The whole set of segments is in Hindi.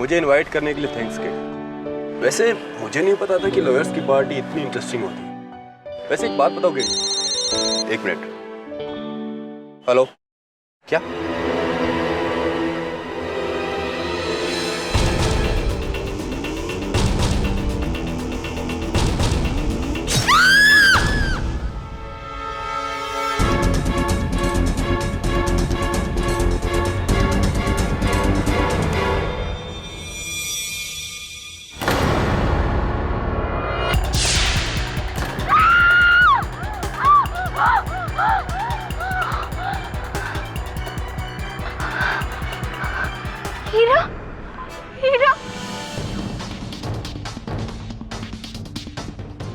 मुझे इनवाइट करने के लिए थैंक्स के। वैसे मुझे नहीं पता था कि लॉयर्स की पार्टी इतनी इंटरेस्टिंग होती है। वैसे एक बात बताओगे? एक मिनट। हेलो, क्या? हीरा, हीरा,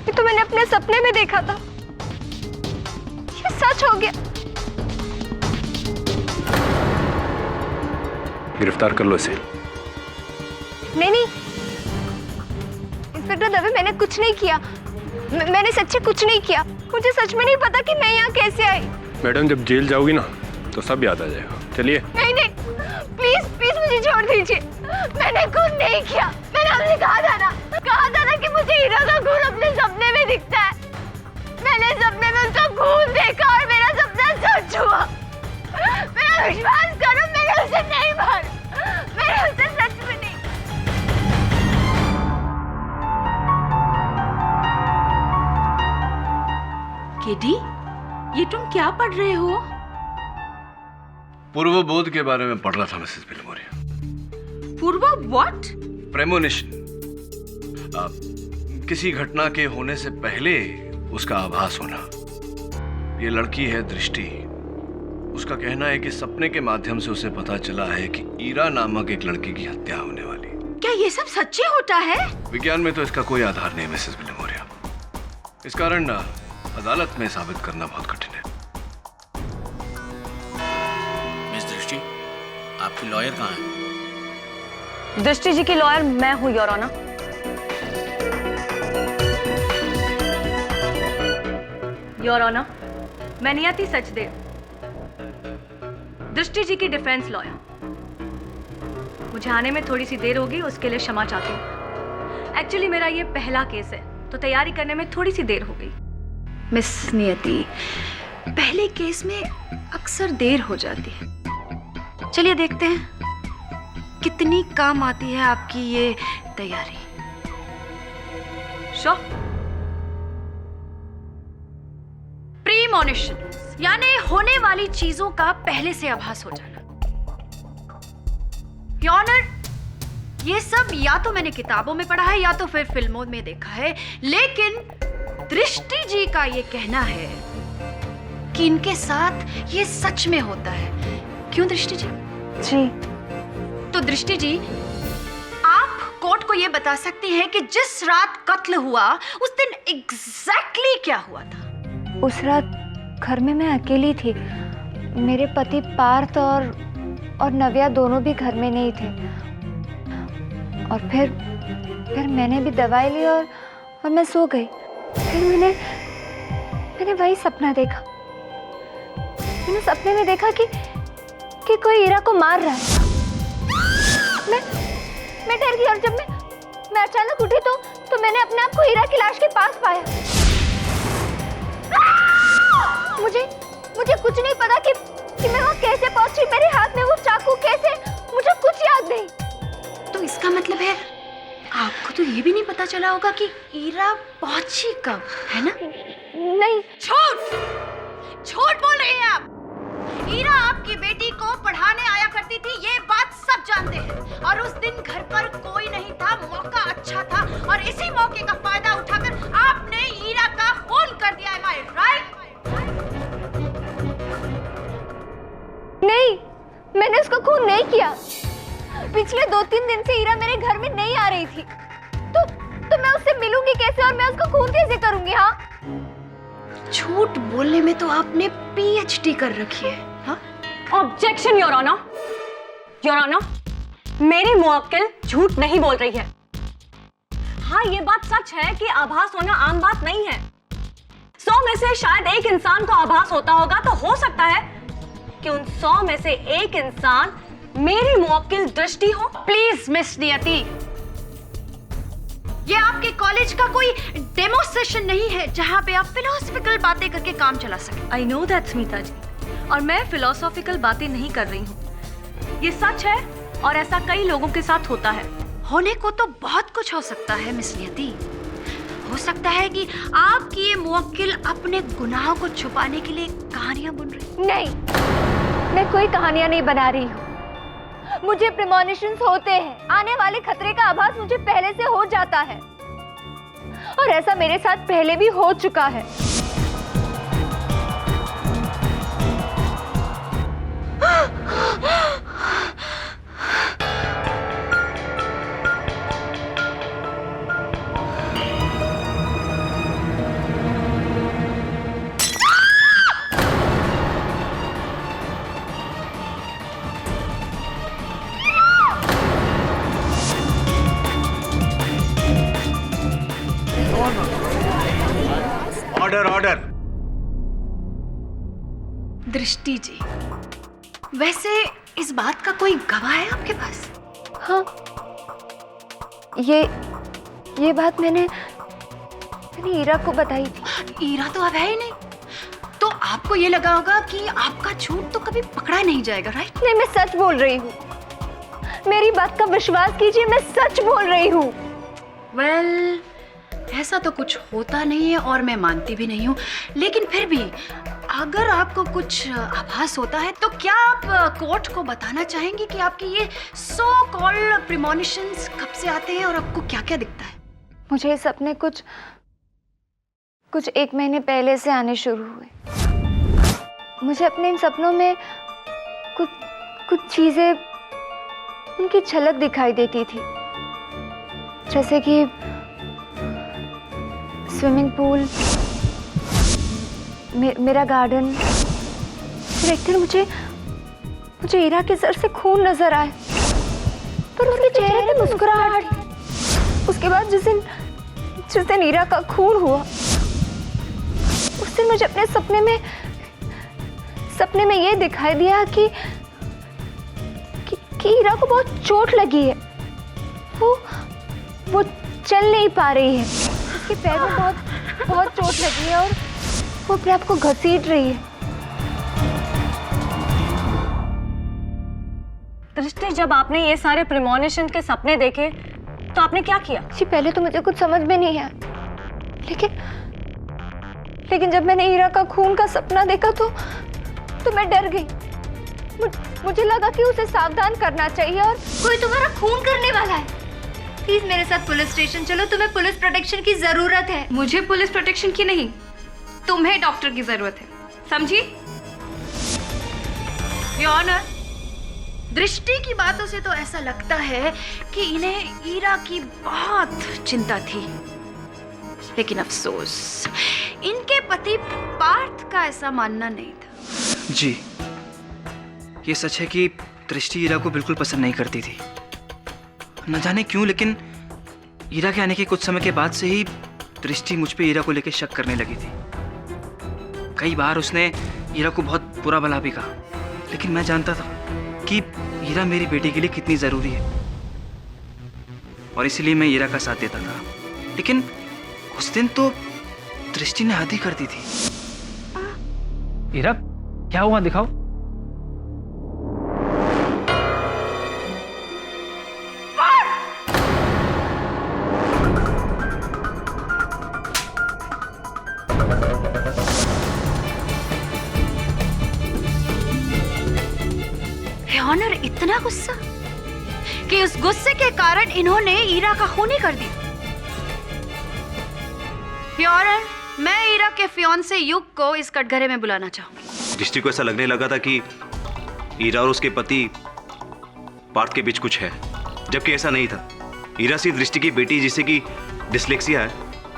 ये तो मैंने अपने सपने में देखा था। ये सच हो गया। गिरफ्तार कर लो इसे। नहीं नहीं इंस्पेक्टर दवे, मैंने कुछ नहीं किया। मैंने सच्ची कुछ नहीं किया। मुझे सच में नहीं पता कि मैं यहाँ कैसे आई। मैडम, जब जेल जाओगी ना तो सब याद आ जाएगा। चलिए। नहीं नहीं, प्लीज प्लीज मुझे छोड़ दीजिए। मैंने कुछ नहीं किया। मैंने आपसे कहा था ना कि मुझे हीरा का खून अपने सपने में दिखता है। मैंने सपने में उसका खून देखा और मेरा सपना सच हुआ। मेरा विश्वास करो, मैंने उसे नहीं मारा। मैंने उसे सच में नहीं। केडी, ये तुम क्या पढ़ रहे हो? पूर्व बोध के बारे में पढ़ रहा था मिसेस बिलमोरिया। पूर्व व्हाट? प्रेमोनिशन। किसी घटना के होने से पहले उसका आभास होना। ये लड़की है दृष्टि। उसका कहना है कि सपने के माध्यम से उसे पता चला है कि ईरा नामक एक लड़की की हत्या होने वाली। क्या ये सब सच्ची होता है? विज्ञान में तो इसका कोई आधार नहीं मिसेस बिलमोरिया। इस कारण अदालत में साबित करना बहुत कठिन है। मिस दृष्टि, आपकी लॉयर कहाँ है? दृष्टि जी की लॉयर मैं हूँ, योर ऑनर। योर ऑनर, मैं नियति सचदेव, दृष्टि जी की डिफेंस लॉयर। मुझे आने में थोड़ी सी देर होगी, उसके लिए क्षमा चाहती हूँ। एक्चुअली मेरा ये पहला केस है तो तैयारी करने में थोड़ी सी देर हो गई। मिस नियति, पहले केस में अक्सर देर हो जाती है। चलिए देखते हैं कितनी काम आती है आपकी ये तैयारी। शो प्रीमोनिशन यानी होने वाली चीजों का पहले से आभास हो जाना। योर ऑनर, ये सब या तो मैंने किताबों में पढ़ा है या तो फिर फिल्मों में देखा है, लेकिन दृष्टि जी का ये कहना है कि इनके साथ ये सच में होता है। क्यों दृष्टि जी? जी। तो दृष्टि जी, आप कोर्ट को ये बता सकती हैं कि जिस रात कत्ल हुआ उस दिन एग्जैक्टली क्या हुआ था? उस रात घर में मैं अकेली थी। मेरे पति पार्थ और नव्या दोनों भी घर में नहीं थे। और फिर मैंने भी दवाई ली और मैं सो गई। फिर मैंने वही सपना देखा। मैंने सपने में देखा कि कोई हीरा को मार रहा है। मैं डर गई और जब मैं अचानक उठी तो मैंने अपने आप को हीरा की लाश के पास पाया। मुझे कुछ नहीं पता कि मैं वहाँ कैसे पहुंची। मेरे हाथ में वो चाकू कैसे, मुझे कुछ याद नहीं। तो इसका मतलब है आपको तो ये भी नहीं पता चला होगा कि हीरा पहुंची कब, है ना? नहीं। झूठ बोल रही हैं आप। हीरा आपकी बेटी को पढ़ाने आया करती थी, ये बात सब जानते हैं। और उस दिन घर पर कोई नहीं था, मौका अच्छा था और इसी मौके का फायदा उठाकर आपने हीरा का खून कर दिया। Am I right? नहीं, मैंने उसका खून नहीं किया। पिछले 2-3 दिन से हीरा मेरे घर में नहीं आ रही थी। तो मैं उससे मिलूंगी कैसे और मैं उसका खून कैसे करूंगी? हाँ, झूठ बोलने में तो आपने PhD कर रखी है। हाँ? Objection your honour. Your honour, मेरी मुवक्किल झूठ नहीं बोल रही है। हाँ, ये बात सच है कि आभास होना आम बात नहीं है। 100 में से शायद एक इंसान को आभास होता होगा, तो हो सकता है कि उन 100 में से एक इंसान मेरी मुवक्किल दृष्टि हो? प्लीज मिस नियति, ये आपके कॉलेज का कोई डेमो सेशन नहीं है जहां पे आप फिलोसॉफिकल बातें करके काम चला सके। आई नो दैट स्मिता जी, और मैं फिलोसॉफिकल बातें नहीं कर रही हूँ। ये सच है और ऐसा कई लोगों के साथ होता है। होने को तो बहुत कुछ हो सकता है मिस नियति। हो सकता है कि आपकी ये मुवक्किल अपने गुनाहों को छुपाने के लिए कहानियां बुन रही। नहीं, मैं कोई कहानियां नहीं बना रही हूँ। मुझे प्रीमोनिशंस होते हैं, आने वाले खतरे का आभास मुझे पहले से हो जाता है, और ऐसा मेरे साथ पहले भी हो चुका है। Order order. दृष्टि जी, वैसे इस बात का कोई गवाह है आपके पास? हाँ, ये बात मैंने ईरा को बताई थी। ईरा तो अब है ही नहीं, तो आपको ये लगा होगा कि आपका झूठ तो कभी पकड़ा नहीं जाएगा, राइट? नहीं, मैं सच बोल रही हूँ। मेरी बात का विश्वास कीजिए, मैं सच बोल रही हूँ। वेल, ऐसा तो कुछ होता नहीं है और मैं मानती भी नहीं हूँ, लेकिन फिर भी अगर आपको कुछ आभास होता है तो क्या आप कोर्ट को बताना चाहेंगे कि आपकी ये सो कॉल्ड प्रीमोनिशंस कब से आते हैं और आपको क्या-क्या दिखता है? मुझे सपने कुछ 1 महीने पहले से आने शुरू हुए। मुझे अपने इन सपनों में कुछ चीजें, उनकी झलक दिखाई देती थी, जैसे कि स्विमिंग पूल, मेरा गार्डन। फिर एक दिन मुझे ईरा के सर से खून नजर आए, पर उसके चेहरे पे मुस्कुराहट। उसके बाद जिस दिन ईरा का खून हुआ, उस दिन मुझे अपने सपने में ये दिखाई दिया कि ईरा को बहुत चोट लगी है। वो चल नहीं पा रही है। उसके पैर में बहुत चोट लगी है और वो अपने आप को घसीट रही है। दृष्टि, जब आपने ये सारे प्रीमोनिशन के सपने देखे तो आपने क्या किया? जी, पहले तो मुझे कुछ समझ में नहीं आया, लेकिन जब मैंने ईरा का खून का सपना देखा तो मैं डर गई। मुझे लगा कि उसे सावधान करना चाहिए, और कोई तुम्हारा खून करने वाला है। प्लीज मेरे साथ पुलिस स्टेशन चलो, तुम्हें पुलिस प्रोटेक्शन की जरूरत है। मुझे पुलिस प्रोटेक्शन की नहीं, तुम्हें डॉक्टर की जरूरत है, समझी? योर ऑनर, दृष्टि की बातों से तो ऐसा लगता है कि इन्हें ईरा की बहुत चिंता थी, लेकिन अफसोस इनके पति पार्थ का ऐसा मानना नहीं था। जी, ये सच है कि दृष्टि ईरा को बिल्कुल पसंद नहीं करती थी। न जाने क्यों, लेकिन ईरा के आने के कुछ समय के बाद से ही दृष्टि मुझ पे ईरा को लेकर शक करने लगी थी। कई बार उसने ईरा को बहुत बुरा भला भी कहा, लेकिन मैं जानता था कि ईरा मेरी बेटी के लिए कितनी ज़रूरी है, और इसीलिए मैं ईरा का साथ देता था। लेकिन उस दिन तो दृष्टि ने हद ही कर दी थी। ईरा, क्या हुआ, दिखाओ। ऑनर, इतना गुस्सा कि उस गुस्से के कारण इन्होंने ईरा का खून ही कर दिया। ऑनर, मैं ईरा के फियांसे युग को इस कटघरे में बुलाना चाहूंगी। दृष्टि को ऐसा लगने लगा था कि ईरा और उसके पति पार्थ के बीच कुछ है, जबकि ऐसा नहीं था। ईरा सिर्फ दृष्टि की बेटी, जिसे कि डिसलेक्सिया है,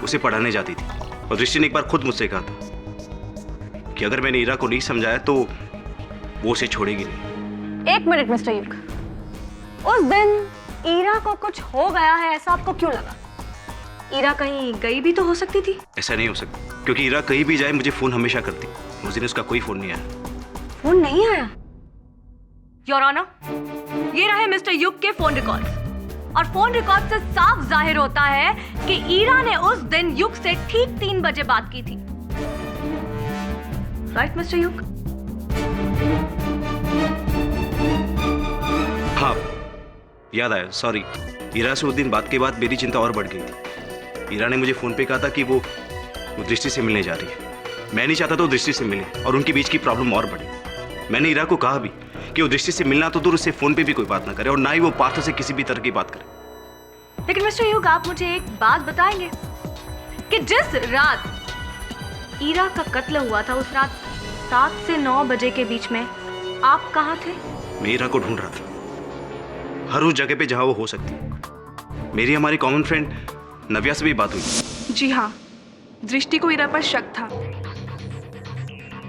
उसे पढ़ाने जाती थी, और दृष्टि ने एक बार खुद मुझसे कहा था कि अगर मैंने ईरा को नहीं समझाया तो वो उसे छोड़ेगी नहीं। एक मिनट मिस्टर युग, उस दिन ईरा को कुछ हो गया है ऐसा आपको क्यों लगा? ईरा कहीं गई भी तो हो सकती थी। ऐसा नहीं हो सकता, क्योंकि ईरा कहीं भी जाए मुझे फोन हमेशा करती। उस दिन उसका कोई फोन नहीं आया। फोन नहीं आया? योर ऑनर, ये रहे मिस्टर युग के फोन रिकॉर्ड्स, और फोन रिकॉर्ड से साफ जाहिर होता है कि ईरा ने उस दिन युग से ठीक 3 बजे बात की थी। राइट मिस्टर युग? हाँ, याद आया, सॉरी। ईरा से उस दिन बात के बाद मेरी चिंता और बढ़ गई थी। ईरा ने मुझे फोन पे कहा था कि वो दृष्टि से मिलने जा रही है। मैं नहीं चाहता तो दृष्टि से मिले और उनके बीच की प्रॉब्लम और बढ़े। मैंने ईरा को कहा भी कि वो दृष्टि से मिलना तो दूर, उससे फोन पे भी कोई बात ना करे और ना ही वो पार्थ से किसी भी तरह की बात करे। लेकिन मिस्टर युग, आप मुझे एक बात बताएंगे कि जिस रात ईरा का कत्ल हुआ था, उस रात 7 से 9 बजे के बीच में आप कहाँ थे? मैं ईरा को ढूंढ रहा था, हर उस जगह पे जहां वो हो सकती है। मेरी हमारी कॉमन फ्रेंड नव्या से भी बात हुई। जी हाँ, दृष्टि को ईरा पर शक था,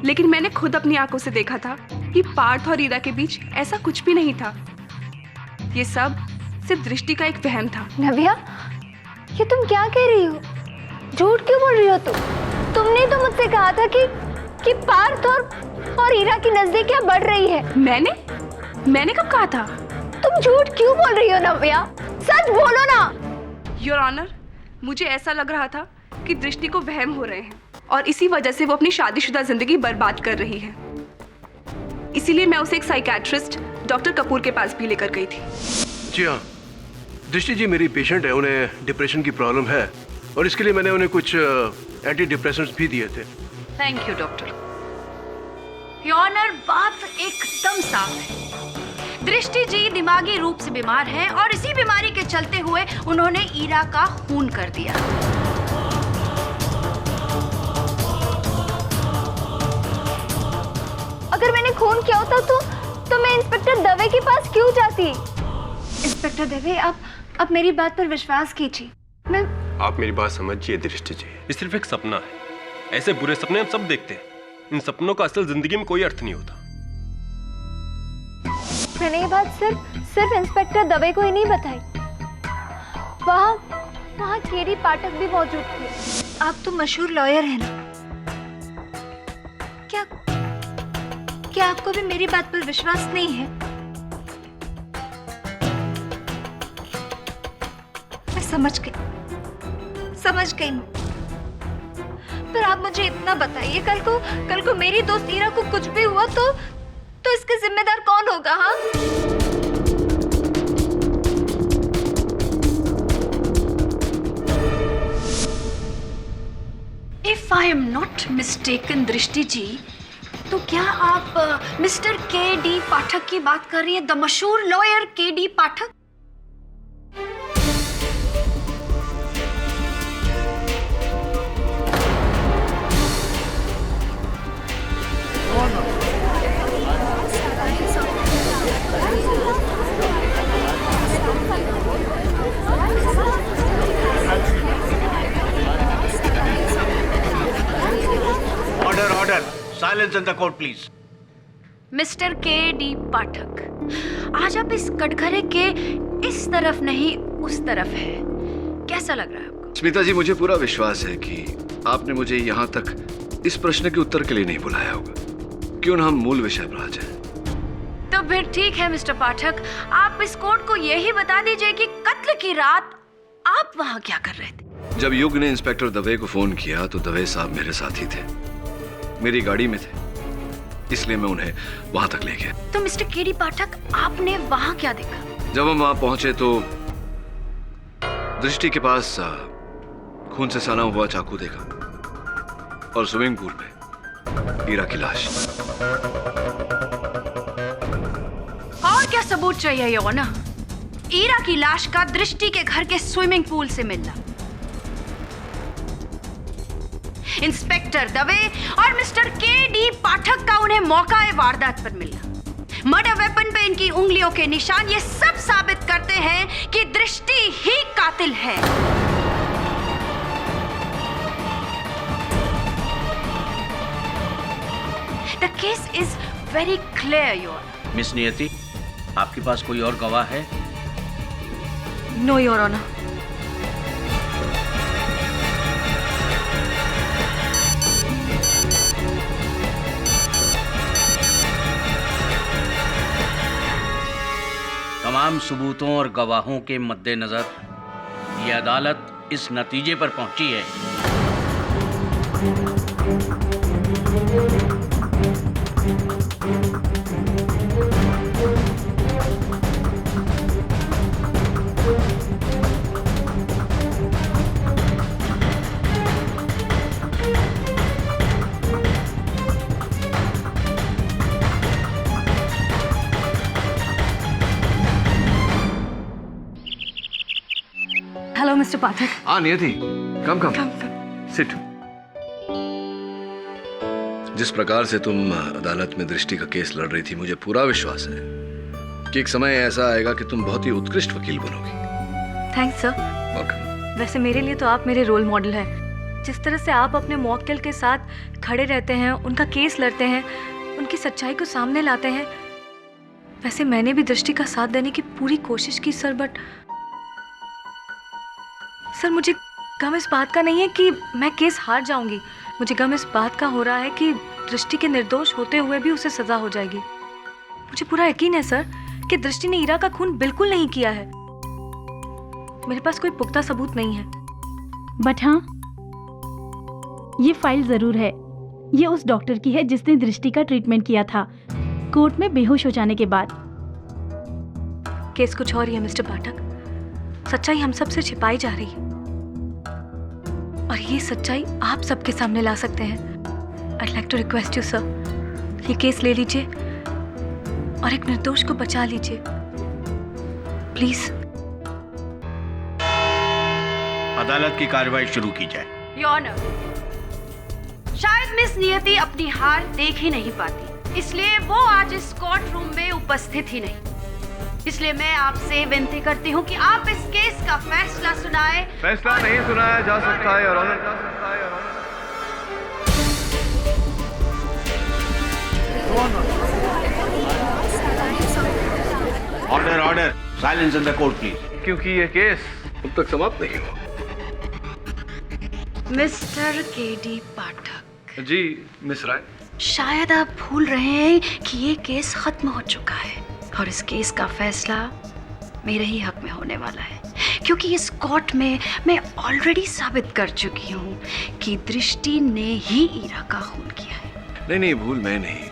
लेकिन मैंने खुद अपनी आंखों से देखा था कि पार्थ और ईरा के बीच ऐसा कुछ भी नहीं था। ये सब सिर्फ दृष्टि का एक वहम था। नव्या, ये तुम क्या कह रही हो? झूठ क्यों बोल रही हो तुम? तुमने तो मुझसे कहा था कि पार्थ और ईरा की नजदीकियां बढ़ रही है। मैंने कब कहा था? तुम झूठ क्यों बोल रही हो नव्या? सच बोलो ना। योर ऑनर, मुझे ऐसा लग रहा था कि दृष्टि को वहम हो रहे हैं और इसी वजह से वो अपनी शादीशुदा जिंदगी बर्बाद कर रही है। इसीलिए मैं उसे एक साइकियाट्रिस्ट डॉक्टर कपूर के पास भी लेकर गई थी। जी हाँ, दृष्टि जी मेरी पेशेंट है, उन्हें डिप्रेशन की प्रॉब्लम है और इसके लिए मैंने उन्हें कुछ एंटी डिप्रेसेंट्स भी दिए थे। Thank you doctor. Your honour, बात एकदम साफ है। दृष्टि जी दिमागी रूप से बीमार हैं और इसी बीमारी के चलते हुए उन्होंने ईरा का खून कर दिया। अगर मैंने खून किया होता तो मैं इंस्पेक्टर दवे के पास क्यों जाती? इंस्पेक्टर दवे, आप मेरी बात पर विश्वास कीजिए। आप मेरी बात समझिए दृष्टि जी, ये सिर्फ एक सपना है। ऐसे बुरे सपने हम सब देखते हैं, इन सपनों का असल जिंदगी में कोई अर्थ नहीं होता। मैंने ये बात सिर्फ इंस्पेक्टर दवे को ही नहीं बताई। वहाँ केडी पाठक भी मौजूद थे। आप तो मशहूर लॉयर हैं ना? क्या आपको भी मेरी बात पर विश्वास नहीं है? मैं समझ गई। पर आप मुझे इतना बताइए, कल को मेरी दोस्त ईरा को कुछ भी हुआ तो इसके जिम्मेदार कौन होगा? हाँ, if I am not mistaken दृष्टि जी, तो क्या आप मिस्टर के.डी. पाठक की बात कर रही हैं? द मशहूर lawyer K D. Pathak? Order, silence in the court please. Mister K D. Pathak, आज आप इस कटघरे के इस तरफ नहीं उस तरफ है। कैसा लग रहा है आपको? स्मिता जी, मुझे पूरा विश्वास है कि आपने मुझे यहाँ तक इस प्रश्न के उत्तर के लिए नहीं बुलाया होगा। क्यों ना हम मूल विषय पर आ जाएं। तो फिर ठीक है मिस्टर पाठक, आप इस कोर्ट को यही बता दीजिए कि कत्ल की रात आप वहाँ क्या कर रहे थे? जब युग ने इंस्पेक्टर दवे को फोन किया तो दवे साहब मेरे साथ ही थे, मेरी गाड़ी में थे, इसलिए मैं उन्हें वहां तक ले गया। तो मिस्टर के.डी. पाठक, आपने वहां क्या देखा? जब हम वहां पहुंचे तो दृष्टि के पास खून से सना हुआ चाकू देखा और स्विमिंग पूल में ईरा की लाश। और क्या सबूत चाहिए योना? ईरा की लाश का दृष्टि के घर के स्विमिंग पूल से मिलना। इंस्पेक्टर दवे और मिस्टर के.डी. पाठक का उन्हें मौका वारदात पर मिलना, मर्डर वेपन पे इनकी उंगलियों के निशान, ये सब साबित करते हैं कि दृष्टि ही कातिल है। The case is very clear, Your Honor. Miss Niyati, आपके पास कोई और गवाह है? No your honour. तमाम सबूतों और गवाहों के मद्देनजर ये अदालत इस नतीजे पर पहुंची है हेलो मिस्टर पाठक। हाँ नियति, कम सिट। जिस प्रकार से तुम अदालत में दृष्टि का केस लड़ रही थी, मुझे पूरा विश्वास है कि एक समय ऐसा आएगा कि तुम बहुत ही उत्कृष्ट वकील बनोगी। Thanks sir. वेलकम। वैसे मेरे लिए तो आप मेरे रोल मॉडल हैं। जिस तरह से आप अपने मौक्किल के साथ खड़े रहते हैं, उनका केस लड़ते हैं, उनकी सच्चाई को सामने लाते हैं, वैसे मैंने भी दृष्टि का साथ देने की पूरी कोशिश की सर, बट सर मुझे गम इस बात का नहीं है कि मैं केस हार जाऊंगी। मुझे गम इस बात का हो रहा है कि दृष्टि के निर्दोष होते हुए भी उसे सजा हो जाएगी। मुझे पूरा यकीन है सर कि दृष्टि ने ईरा का खून बिल्कुल नहीं किया है। मेरे पास कोई पुख्ता सबूत नहीं है। बट हाँ, ये फाइल जरूर है। ये उस डॉक्टर की है जिसने दृष्टि का ट्रीटमेंट किया था कोर्ट में बेहोश हो जाने के बाद। केस कुछ और ही है मिस्टर पाठक। सच्चाई हम सब से छिपाई जा रही है और ये सच्चाई आप सबके सामने ला सकते हैं। I'd like to request you sir, ये केस ले लीजिए और एक निर्दोष को बचा लीजिए प्लीज। अदालत की कार्रवाई शुरू की जाए। योर ऑनर, शायद मिस नियति अपनी हार देख ही नहीं पाती, इसलिए वो आज इस कोर्ट रूम में उपस्थित ही नहीं। इसलिए मैं आपसे विनती करती हूँ कि आप इस केस का फैसला सुनाएं। फैसला नहीं सुनाया जा सकता है, your honour. Order order, silence in the court please. क्योंकि ये केस अब तक समाप्त नहीं हुआ। Mister KD Pathak ji miss Rai. शायद आप भूल रहे हैं कि ये केस खत्म हो चुका है और इस केस का फैसला मेरे ही हक में होने वाला है, क्योंकि इस कोर्ट में मैं ऑलरेडी साबित कर चुकी हूँ कि दृष्टि ने ही ईरा का खून किया है। नहीं, भूल मैं नहीं,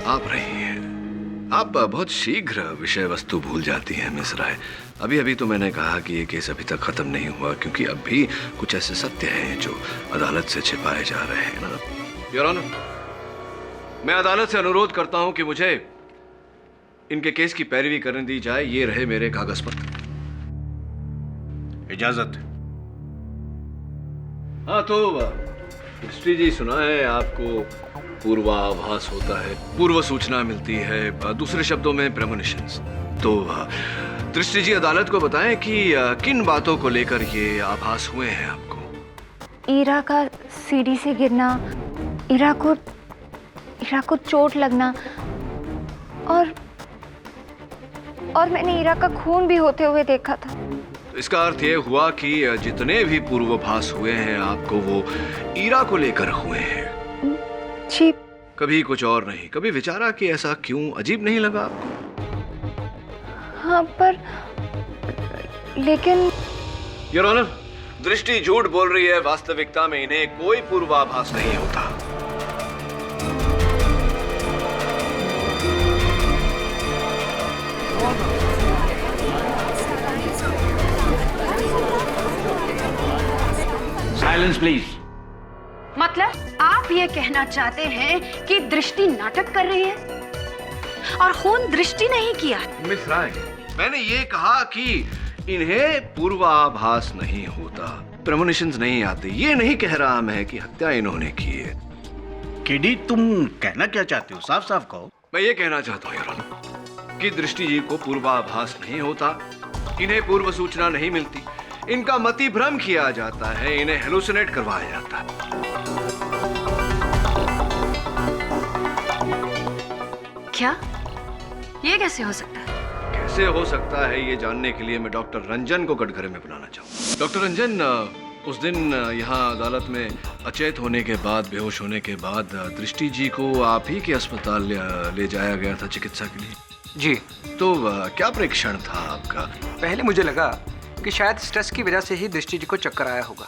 आप रही हैं। आप बहुत शीघ्र विषय वस्तु भूल जाती हैं मिस राय। अभी तो मैंने कहा कि ये केस अभी तक खत्म नहीं हुआ, क्योंकि अब भी कुछ ऐसे सत्य हैं जो अदालत से छिपाए जा रहे हैं ना। योर ऑनर, मैं अदालत से अनुरोध करता हूं कि मुझे इनके केस की पैरवी करने दी जाए। ये रहे मेरे कागज पत्र। इजाजत। हाँ तो दृष्टि जी, सुना है आपको पूर्वाभास होता है, पूर्व सूचना मिलती है, दूसरे शब्दों में प्रेमोनिशंस। तो दृष्टि जी अदालत को बताएं कि किन बातों को लेकर ये आभास हुए हैं आपको। ईरा का सीढ़ी से गिरना, ईरा को चोट लगना और मैंने ईरा का खून भी होते हुए देखा था। इसका अर्थ ये हुआ कि जितने भी पूर्वाभास हुए हैं आपको, वो ईरा को लेकर हुए हैं। जी। कभी कुछ और नहीं, कभी विचारा कि ऐसा क्यों? अजीब नहीं लगा आपको? हाँ पर लेकिन योर ऑनर, दृष्टि झूठ बोल रही है। वास्तविकता में इन्हें कोई पूर्वाभास नहीं होता। Silence please. मतलब आप ये कहना चाहते हैं कि दृष्टि नाटक कर रही है और खून दृष्टि नहीं किया? मिस राय, मैंने ये कहा कि इन्हें पूर्वाभास नहीं होता, प्रेमोनिशंस नहीं आते। ये नहीं कह रहा मैं कि हत्या इन्होंने की है। केडी, तुम कहना क्या चाहते हो? साफ साफ कहो। मैं ये कहना चाहता हूँ योर ऑनर कि दृष्टि जी को पूर्वाभास नहीं होता, इन्हें पूर्व सूचना नहीं मिलती, इनका मति भ्रम किया जाता है, इन्हें हेलुसिनेट करवाया जाता है। क्या? ये कैसे हो सकता है? कैसे हो सकता है ये जानने के लिए मैं डॉक्टर रंजन को कटघरे में बुलाना चाहूँ। डॉक्टर रंजन, उस दिन यहाँ अदालत में अचेत होने के बाद, बेहोश होने के बाद दृष्टि जी को आप ही के अस्पताल ले जाया गया था चिकित्सा के लिए। जी। तो क्या परीक्षण था आपका? पहले मुझे लगा कि शायद स्ट्रेस की वजह से ही दृष्टि जी को चक्कर आया होगा,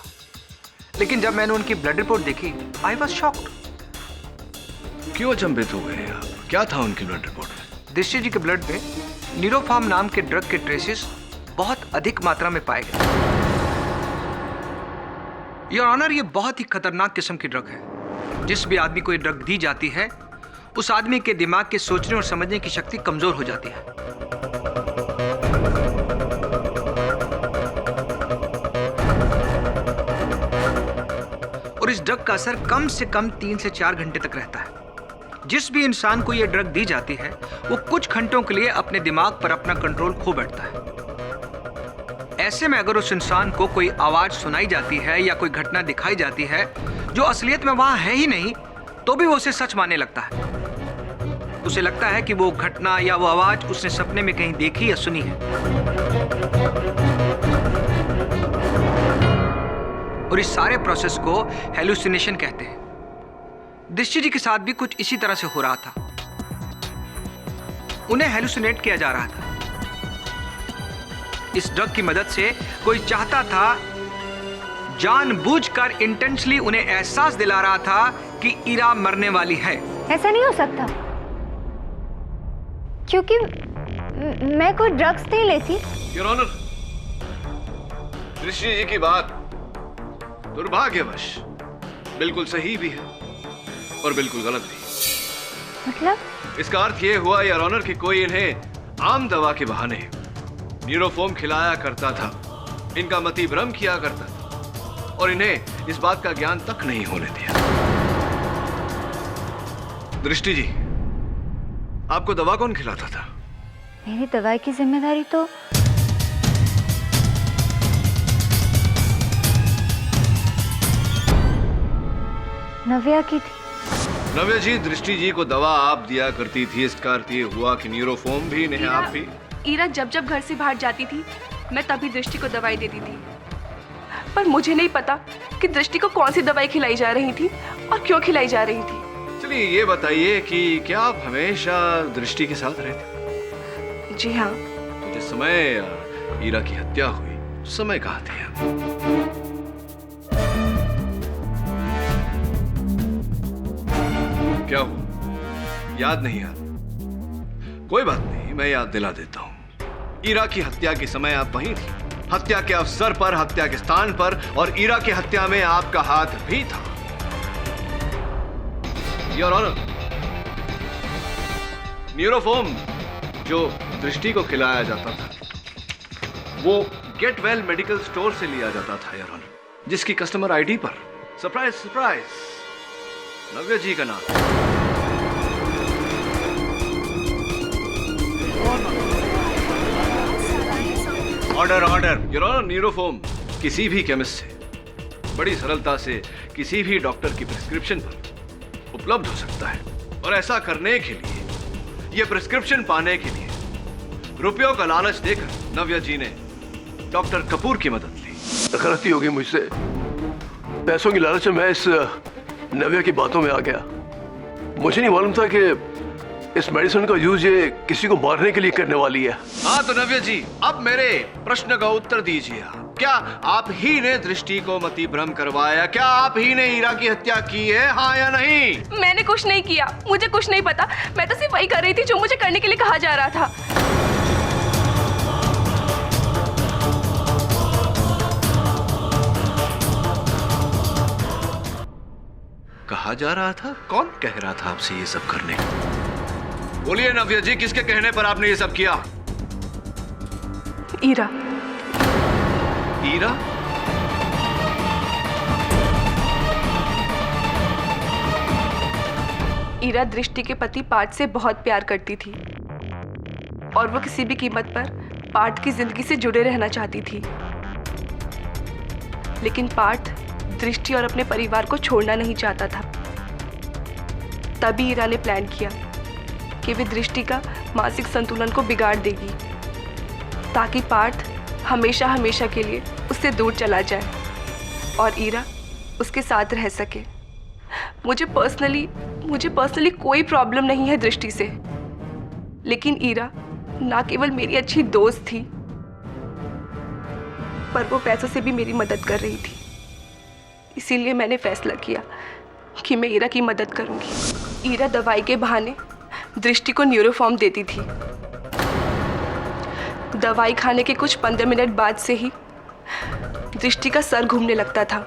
लेकिन जब मैंने उनकी ब्लड रिपोर्ट देखी आई वॉज शॉक्ड। क्यों अचंभित हो गए आप? क्या था उनकी ब्लड रिपोर्ट में? दृष्टि जी के ब्लड में न्यूरोफार्म नाम के ड्रग के ट्रेसेस बहुत अधिक मात्रा में पाए गए। योर ऑनर, ये बहुत ही खतरनाक किस्म की ड्रग है। जिस भी आदमी को ये ड्रग दी जाती है उस आदमी के दिमाग के सोचने और समझने की शक्ति कमजोर हो जाती है। और इस ड्रग का असर कम से कम 3 से 4 घंटे तक रहता है। जिस भी इंसान को यह ड्रग दी जाती है वो कुछ घंटों के लिए अपने दिमाग पर अपना कंट्रोल खो बैठता है। ऐसे में अगर उस इंसान को कोई आवाज सुनाई जाती है या कोई घटना दिखाई जाती है जो असलियत में वहां है ही नहीं, तो भी वो उसे सच मानने लगता है। उसे लगता है कि वो घटना या वो आवाज उसने सपने में कहीं देखी या सुनी है। और इस सारे प्रोसेस को हेलुसिनेशन कहते हैं। दृष्टि जी के साथ भी कुछ इसी तरह से हो रहा था। उन्हें हेलुसिनेट किया जा रहा था। इस ड्रग की मदद से कोई चाहता था, जानबूझकर इंटेंशनली उन्हें एहसास दिला रहा था कि ईरा मरने वाली है। ऐसा नहीं हो सकता, क्योंकि मैं कोई ड्रग्स नहीं लेती। योर ऑनर, दृष्टि जी की बात दुर्भाग्यवश बिल्कुल सही भी है और बिल्कुल गलत भी। मतलब? इसका अर्थ यह हुआ योर ऑनर कि कोई इन्हें आम दवा के बहाने न्यूरोफॉर्म खिलाया करता था, इनका मति भ्रम किया करता था और इन्हें इस बात का ज्ञान तक नहीं होने दिया। दृष्टि जी, आपको दवा कौन खिलाता था? मेरी दवाई की जिम्मेदारी तो नव्या की थी। नव्या जी, दृष्टि जी को दवा आप दिया करती थी, इसका अर्थ ये हुआ कि न्यूरोफॉर्म भी इन्हें आप भी। ईरा जब जब घर से बाहर जाती थी मैं तभी दृष्टि को दवाई देती थी, पर मुझे नहीं पता कि दृष्टि को कौन सी दवाई खिलाई जा रही थी और क्यों खिलाई जा रही थी। चलिए ये बताइए कि क्या आप हमेशा दृष्टि के साथ रहते? जी हाँ। तो जिस समय ईरा की हत्या हुई उस समय कहाँ थे आप? क्या हुआ, याद नहीं याद? कोई बात नहीं, मैं याद दिला देता हूं। ईरा की हत्या के समय आप वहीं थी, हत्या के अवसर पर, हत्या के स्थान पर, और ईरा की हत्या में आपका हाथ भी था। योर ऑनर, न्यूरोफॉर्म जो दृष्टि को खिलाया जाता था वो गेट वेल मेडिकल स्टोर से लिया जाता था योर ऑनर, जिसकी कस्टमर आईडी पर सरप्राइज सरप्राइज नव्या जी का नाम। Order order. योर ऑनर, न्यूरोफॉर्म किसी भी केमिस्ट से बड़ी सरलता से किसी भी डॉक्टर की प्रिस्क्रिप्शन पर उपलब्ध हो सकता है, और ऐसा करने के लिए, यह प्रिस्क्रिप्शन पाने के लिए रुपयों का लालच देकर नव्या जी ने डॉक्टर कपूर की मदद ली। गलती होगी मुझसे, पैसों की लालच में मैं इस नव्या की बातों में आ गया। मुझे नहीं मालूम था कि इस मेडिसिन का यूज ये किसी को मारने के लिए करने वाली है। हाँ तो नव्या जी, अब मेरे प्रश्न का उत्तर दीजिए। क्या आप ही ने दृष्टि को मति भ्रम करवाया? क्या आप ही ने ईरा की हत्या की है, हाँ या नहीं? मैंने कुछ नहीं किया, मुझे कुछ नहीं पता। मैं तो सिर्फ वही कर रही थी जो मुझे करने के लिए कहा जा रहा था। कहा जा रहा था? कौन कह रहा था आपसे ये सब करने को? बोलिए नव्या जी, किसके कहने पर आपने ये सब किया? ईरा। ईरा? ईरा दृष्टि के पति पार्थ से बहुत प्यार करती थी और वो किसी भी कीमत पर पार्थ की जिंदगी से जुड़े रहना चाहती थी। लेकिन पार्थ दृष्टि और अपने परिवार को छोड़ना नहीं चाहता था। तभी ईरा ने प्लान किया कि वे दृष्टि का मानसिक संतुलन को बिगाड़ देगी ताकि पार्थ हमेशा हमेशा के लिए उससे दूर चला जाए और ईरा उसके साथ रह सके। मुझे पर्सनली कोई प्रॉब्लम नहीं है दृष्टि से, लेकिन ईरा ना केवल मेरी अच्छी दोस्त थी, पर वो पैसों से भी मेरी मदद कर रही थी। इसीलिए मैंने फैसला किया कि मैं ईरा की मदद करूंगी। ईरा दवाई के बहाने दृष्टि को न्यूरोफॉर्म देती थी। दवाई खाने के कुछ 15 मिनट बाद से ही दृष्टि का सर घूमने लगता था,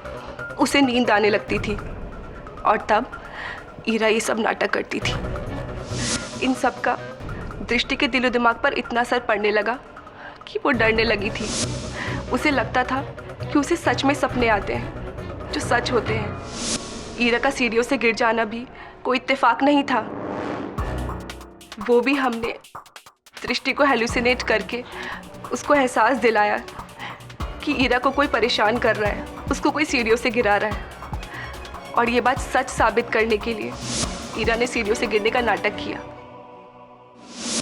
उसे नींद आने लगती थी, और तब ईरा ये सब नाटक करती थी। इन सब का दृष्टि के दिलो दिमाग पर इतना असर पड़ने लगा कि वो डरने लगी थी। उसे लगता था कि उसे सच में सपने आते हैं जो सच होते हैं। ईरा का सीढ़ियों से गिर जाना भी कोई इत्तेफाक नहीं था। वो भी हमने दृष्टि को हेलुसिनेट करके उसको एहसास दिलाया कि ईरा को कोई परेशान कर रहा है, उसको कोई सीढ़ियों से गिरा रहा है। और ये बात सच साबित करने के लिए ईरा ने सीढ़ियों से गिरने का नाटक किया।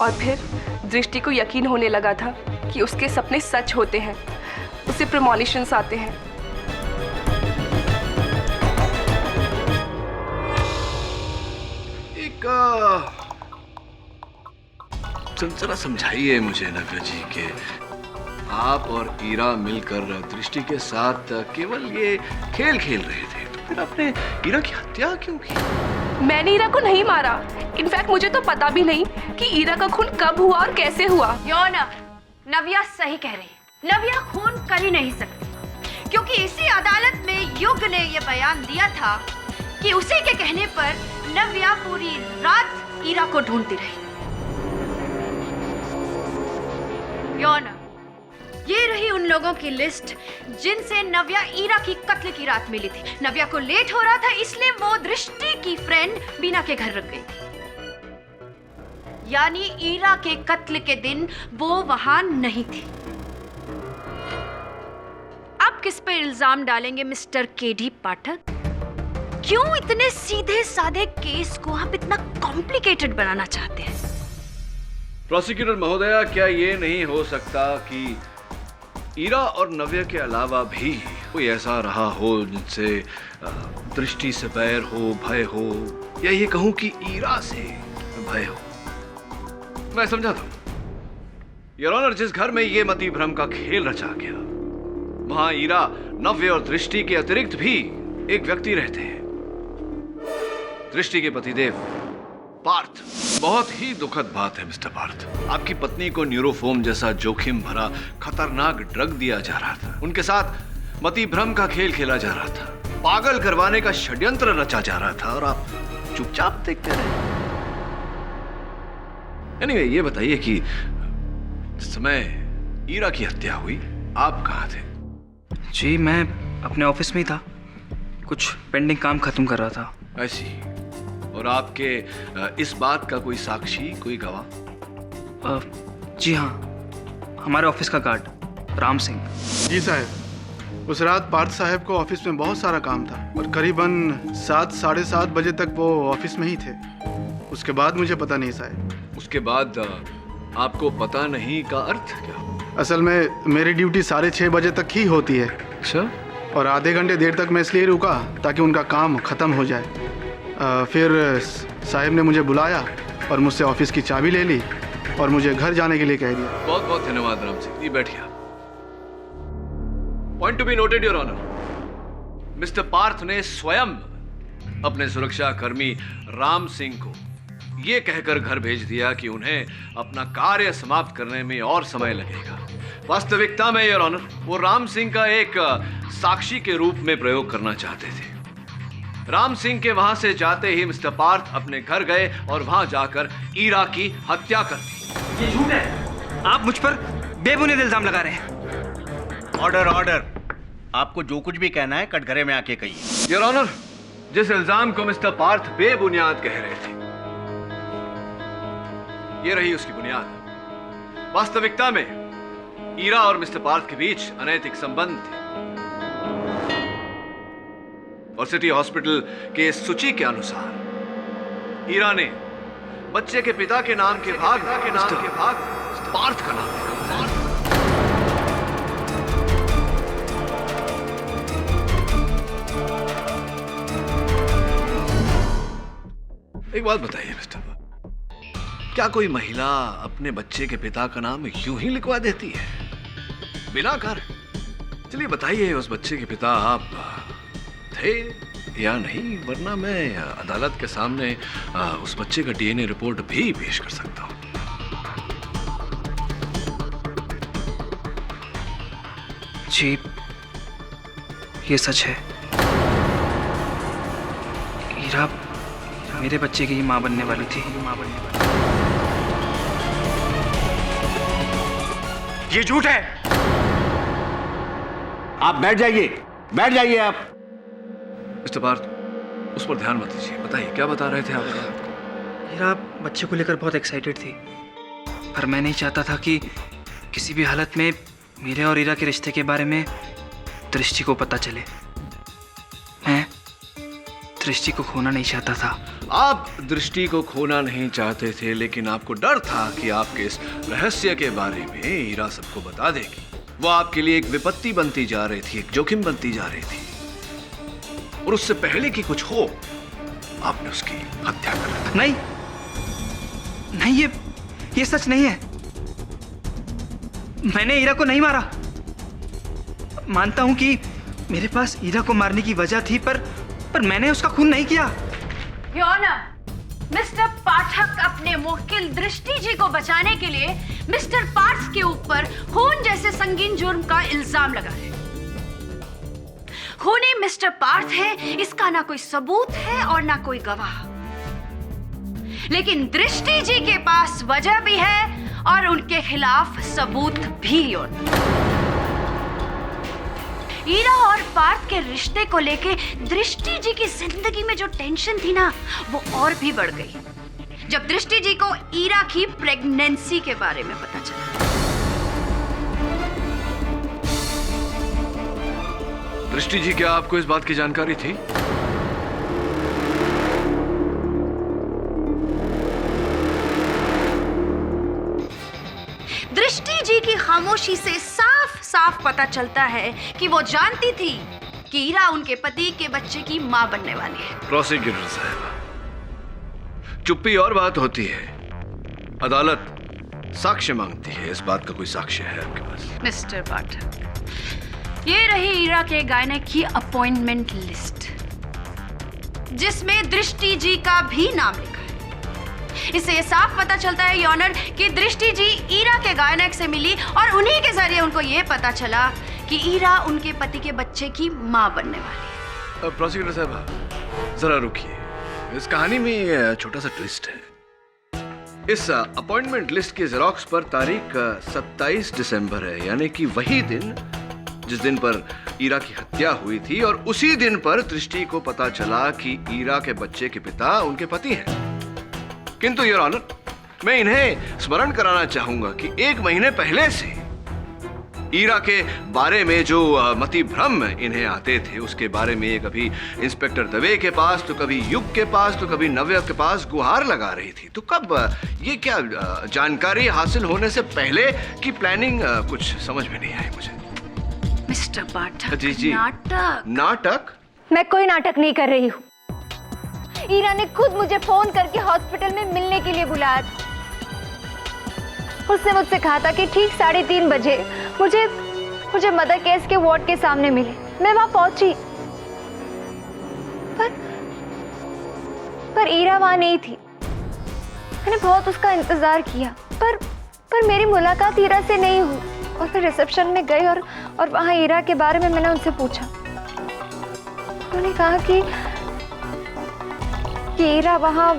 और फिर दृष्टि को यकीन होने लगा था कि उसके सपने सच होते हैं, उसे प्रेमोनिशंस आते हैं। जरा समझाइए मुझे नव्या जी के आप और ईरा मिलकर दृष्टि के साथ केवल ये खेल खेल रहे थे, तो फिर आपने ईरा की हत्या क्यों की? मैंने ईरा को नहीं मारा। इनफैक्ट मुझे तो पता भी नहीं कि ईरा का खून कब हुआ और कैसे हुआ। नव्या सही कह रही है। नव्या खून कर ही नहीं सकती, क्योंकि इसी अदालत में युग ने यह बयान दिया था कि उसी के कहने पर नव्या पूरी रात ईरा को ढूंढती रही। ये रही उन लोगों की लिस्ट जिनसे नव्या ईरा की कत्ल की रात मिली थी। नव्या को लेट हो रहा था, इसलिए वो दृष्टि की फ्रेंड बीना के घर रुक गई थी। यानी ईरा के कत्ल के दिन वो वहां नहीं थी। अब किस पे इल्जाम डालेंगे मिस्टर केडी पाठक? क्यों इतने सीधे साधे केस को आप इतना कॉम्प्लिकेटेड बनाना चाहते हैं? प्रोसिक्यूटर महोदया, क्या ये नहीं हो सकता कि ईरा और नव्या के अलावा भी कोई ऐसा रहा हो जिनसे दृष्टि से बैर हो, भय हो, या ये कहूं कि ईरा से भय हो? मैं समझाता हूं। योर ऑनर, जिस घर में ये मति भ्रम का खेल रचा गया, वहां ईरा, नव्या और दृष्टि के अतिरिक्त भी एक व्यक्ति रहते हैं, दृष्टि के पतिदेव पार्थ। बहुत ही दुखद बात है मिस्टर पार्थ, आपकी पत्नी को न्यूरोफॉर्म जैसा जोखिम भरा खतरनाक ड्रग दिया जा रहा था, उनके साथ मति भ्रम का खेल खेला जा रहा था, पागल करवाने का षड्यंत्र रचा जा रहा था, और आप चुपचाप देखते रहे। एनीवे, ये बताइए कि जिस समय ईरा की हत्या हुई आप कहाँ थे? जी, मैं अपने ऑफिस में ही था, कुछ पेंडिंग काम खत्म कर रहा था। ऐसी। और आपके इस बात का कोई साक्षी, कोई गवाह? जी हाँ, हमारे ऑफिस का गार्ड राम सिंह। जी साहब, उस रात पार्थ साहब को ऑफिस में बहुत सारा काम था और करीबन 7, साढ़े 7 बजे तक वो ऑफिस में ही थे। उसके बाद मुझे पता नहीं साहब। उसके बाद आपको पता नहीं का अर्थ क्या? असल में मेरी ड्यूटी 6:30 बजे तक ही होती है। अच्छा। और आधे घंटे देर तक मैं इसलिए रुका ताकि उनका काम ख़त्म हो जाए। फिर साहब ने मुझे बुलाया और मुझसे ऑफिस की चाबी ले ली और मुझे घर जाने के लिए कह दिया। बहुत बहुत धन्यवाद राम सिंह जी, बैठिए। Point to be noted your honour, mister Parth ने स्वयं अपने सुरक्षा कर्मी राम सिंह को ये कहकर घर भेज दिया कि उन्हें अपना कार्य समाप्त करने में और समय लगेगा। वास्तविकता में योर ऑनर, वो राम सिंह का एक साक्षी के रूप में प्रयोग करना चाहते थे। राम सिंह के वहां से जाते ही मिस्टर पार्थ अपने घर गए और वहां जाकर ईरा की हत्या कर दी। ये झूठ है, आप मुझ पर बेबुनियाद इल्जाम लगा रहे हैं। ऑर्डर ऑर्डर, आपको जो कुछ भी कहना है कटघरे में आके कहिए। योर ऑनर, जिस इल्जाम को मिस्टर पार्थ बेबुनियाद कह रहे थे, ये रही उसकी बुनियाद। वास्तविकता में ईरा और मिस्टर पार्थ के बीच अनैतिक संबंध थे और सिटी हॉस्पिटल के सूची के अनुसार ईरा ने बच्चे के पिता के नाम के भाग पार्थ का नाम लिखा। एक बात बताइए मिस्टर, क्या कोई महिला अपने बच्चे के पिता का नाम यूं ही लिखवा देती है बिना कारण? चलिए बताइए, उस बच्चे के पिता आप थे या नहीं, वरना मैं अदालत के सामने उस बच्चे का डीएनए रिपोर्ट भी पेश कर सकता हूं। जी, ये सच है। ईरा मेरे बच्चे की माँ बनने वाली थी। ये झूठ है। आप बैठ जाइए, बैठ जाइए आप। मिस्टर पार्थ, उस पर ध्यान मत दीजिए, बताइए क्या बता रहे थे आप? ईरा बच्चे को लेकर बहुत एक्साइटेड थी, पर मैं नहीं चाहता था कि किसी भी हालत में मेरे और ईरा के रिश्ते के बारे में दृष्टि को पता चले। मैं दृष्टि को खोना नहीं चाहता था। आप दृष्टि को खोना नहीं चाहते थे, लेकिन आपको डर था कि आपके इस रहस्य के बारे में ईरा सबको बता देगी। वो आपके लिए एक विपत्ति बनती जा रही थी, एक जोखिम बनती जा रही थी, और उससे पहले कि कुछ हो आपने उसकी हत्या कर दी। नहीं नहीं, ये सच नहीं है। मैंने ईरा को नहीं मारा। मानता हूं कि मेरे पास ईरा को मारने की वजह थी, पर मैंने उसका खून नहीं किया। योर ऑनर, मिस्टर पाठक अपने मुवक्किल दृष्टि जी को बचाने के लिए मिस्टर पार्थ के ऊपर खून जैसे संगीन जुर्म का इल्जाम लगा है। खूनी मिस्टर पार्थ है, इसका ना कोई सबूत है और ना कोई गवाह, लेकिन दृष्टि जी के पास वजह भी है और उनके खिलाफ सबूत भी। ईरा और पार्थ के रिश्ते को लेके दृष्टि जी की जिंदगी में जो टेंशन थी ना, वो और भी बढ़ गई जब दृष्टि जी को ईरा की प्रेगनेंसी के बारे में पता चला। दृष्टि जी, क्या आपको इस बात की जानकारी थी? दृष्टि जी की खामोशी से साफ साफ पता चलता है कि वो जानती थी कि ईरा उनके पति के बच्चे की मां बनने वाली है। प्रोसिक्यूटर साहब, चुप्पी और बात होती है, अदालत साक्ष्य मांगती है। इस बात का कोई साक्ष्य है आपके पास? मिस्टर पाठक, ये रही ईरा के गायने की अपॉइंटमेंट लिस्ट, जिसमें दृष्टि जी का भी नाम लिखा है। इससे ये साफ पता चलता है योर ऑनर कि दृष्टि जी ईरा के गायनक से मिली और उन्हीं के जरिए उनको ये पता चला कि ईरा उनके पति के बच्चे की मां बनने वाली है। प्रोसिक्यूटर साहब जरा रुकिए, इस कहानी में छोटा सा ट्विस्ट है। इस अपॉइंटमेंट लिस्ट की जेरोक्स पर तारीख 27 दिसंबर है, यानी कि वही दिन जिस दिन पर ईरा की हत्या हुई थी, और उसी दिन पर दृष्टि को पता चला कि ईरा के बच्चे के पिता उनके पति हैं। किंतु योर ऑनर, मैं इन्हें स्मरण कराना चाहूंगा कि 1 महीने पहले से ईरा के बारे में जो मति भ्रम इन्हें आते थे, उसके बारे में ये कभी इंस्पेक्टर दवे के पास, तो कभी युग के पास, तो कभी नव्या के पास गुहार लगा रही थी। तो कब ये क्या जानकारी हासिल होने से पहले की प्लानिंग, कुछ समझ में नहीं आई मुझे। मिस्टर पाठक, जी। नाटक? मैं कोई नाटक नहीं कर रही हूँ। ईरा ने खुद मुझे फोन करके हॉस्पिटल में मिलने के लिए बुलाया था। उसने मुझसे कहा था कि ठीक 3:30 बजे मुझे मदर केस के वार्ड के सामने मिले। मैं वहां पहुंची, पर ईरा वहां नहीं थी। मैंने बहुत उसका इंतजार किया, पर मेरी मुलाकात ईरा से नहीं हुई। और फिर रिसेप्शन में गई और वहां ईरा के बारे में मैंने उनसे पूछा। उन्होंने कहा कि ईरा वहां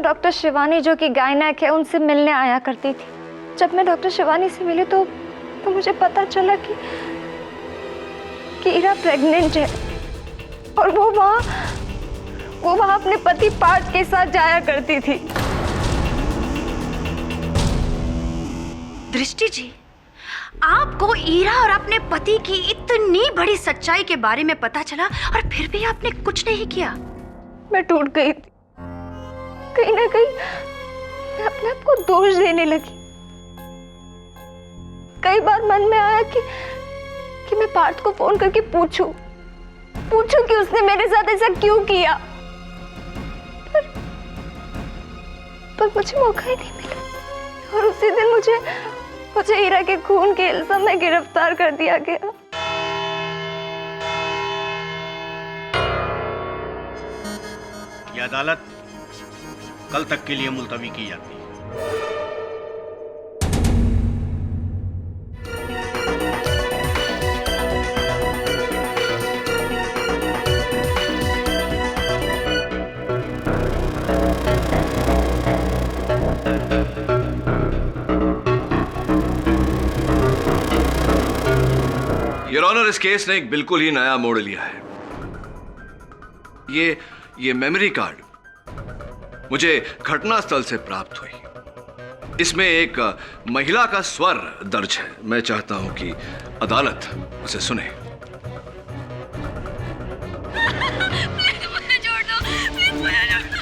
डॉक्टर शिवानी, जो कि गायनक है, उनसे मिलने आया करती थी। जब मैं डॉक्टर शिवानी से मिली तो मुझे पता चला कि ईरा प्रेग्नेंट है, और वो वहां अपने पति पार्थ के साथ जाया करती थी। दृष्टि जी, आपको ईरा और अपने पति की इतनी बड़ी सच्चाई के बारे में पता चला और फिर भी आपने कुछ नहीं किया। मैं टूट गई थी। कहीं ना कहीं मैं अपने आप को दोष देने लगी। कई बार मन में आया कि मैं पार्थ को फोन करके पूछूं कि उसने मेरे साथ ऐसा क्यों किया, पर मुझे मौका ही नहीं मिला और उसी दिन मुझे हीरा के खून के इल्जाम में गिरफ्तार कर दिया गया। ये अदालत कल तक के लिए मुलतवी की जाती है। योर ऑनर, इस केस ने एक बिल्कुल ही नया मोड़ लिया है। ये मेमोरी कार्ड मुझे घटनास्थल से प्राप्त हुई। इसमें एक महिला का स्वर दर्ज है। मैं चाहता हूं कि अदालत उसे सुने। मुझे छोड़ दो, प्लीज मुझे छोड़ दो।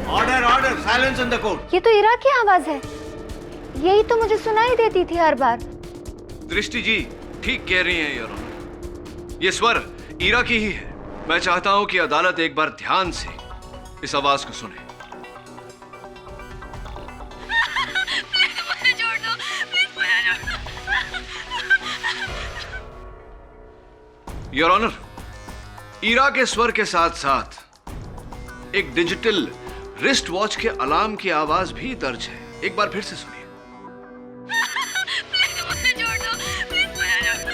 Order order, silence in the court. ये तो हीरा की आवाज है, यही तो मुझे सुनाई देती थी हर बार। दृष्टि जी ठीक कह रही हैं योर ऑनर, ये स्वर ईरा की ही है। मैं चाहता हूं कि अदालत एक बार ध्यान से इस आवाज को सुने। मुझे छोड़ दो, प्लीज मुझे छोड़ दो। योर ऑनर, ईरा के स्वर के साथ साथ एक डिजिटल रिस्ट वॉच के अलार्म की आवाज भी दर्ज है। एक बार फिर से सुनिए। मुझे छोड़ दो, प्लीज मुझे छोड़ दो।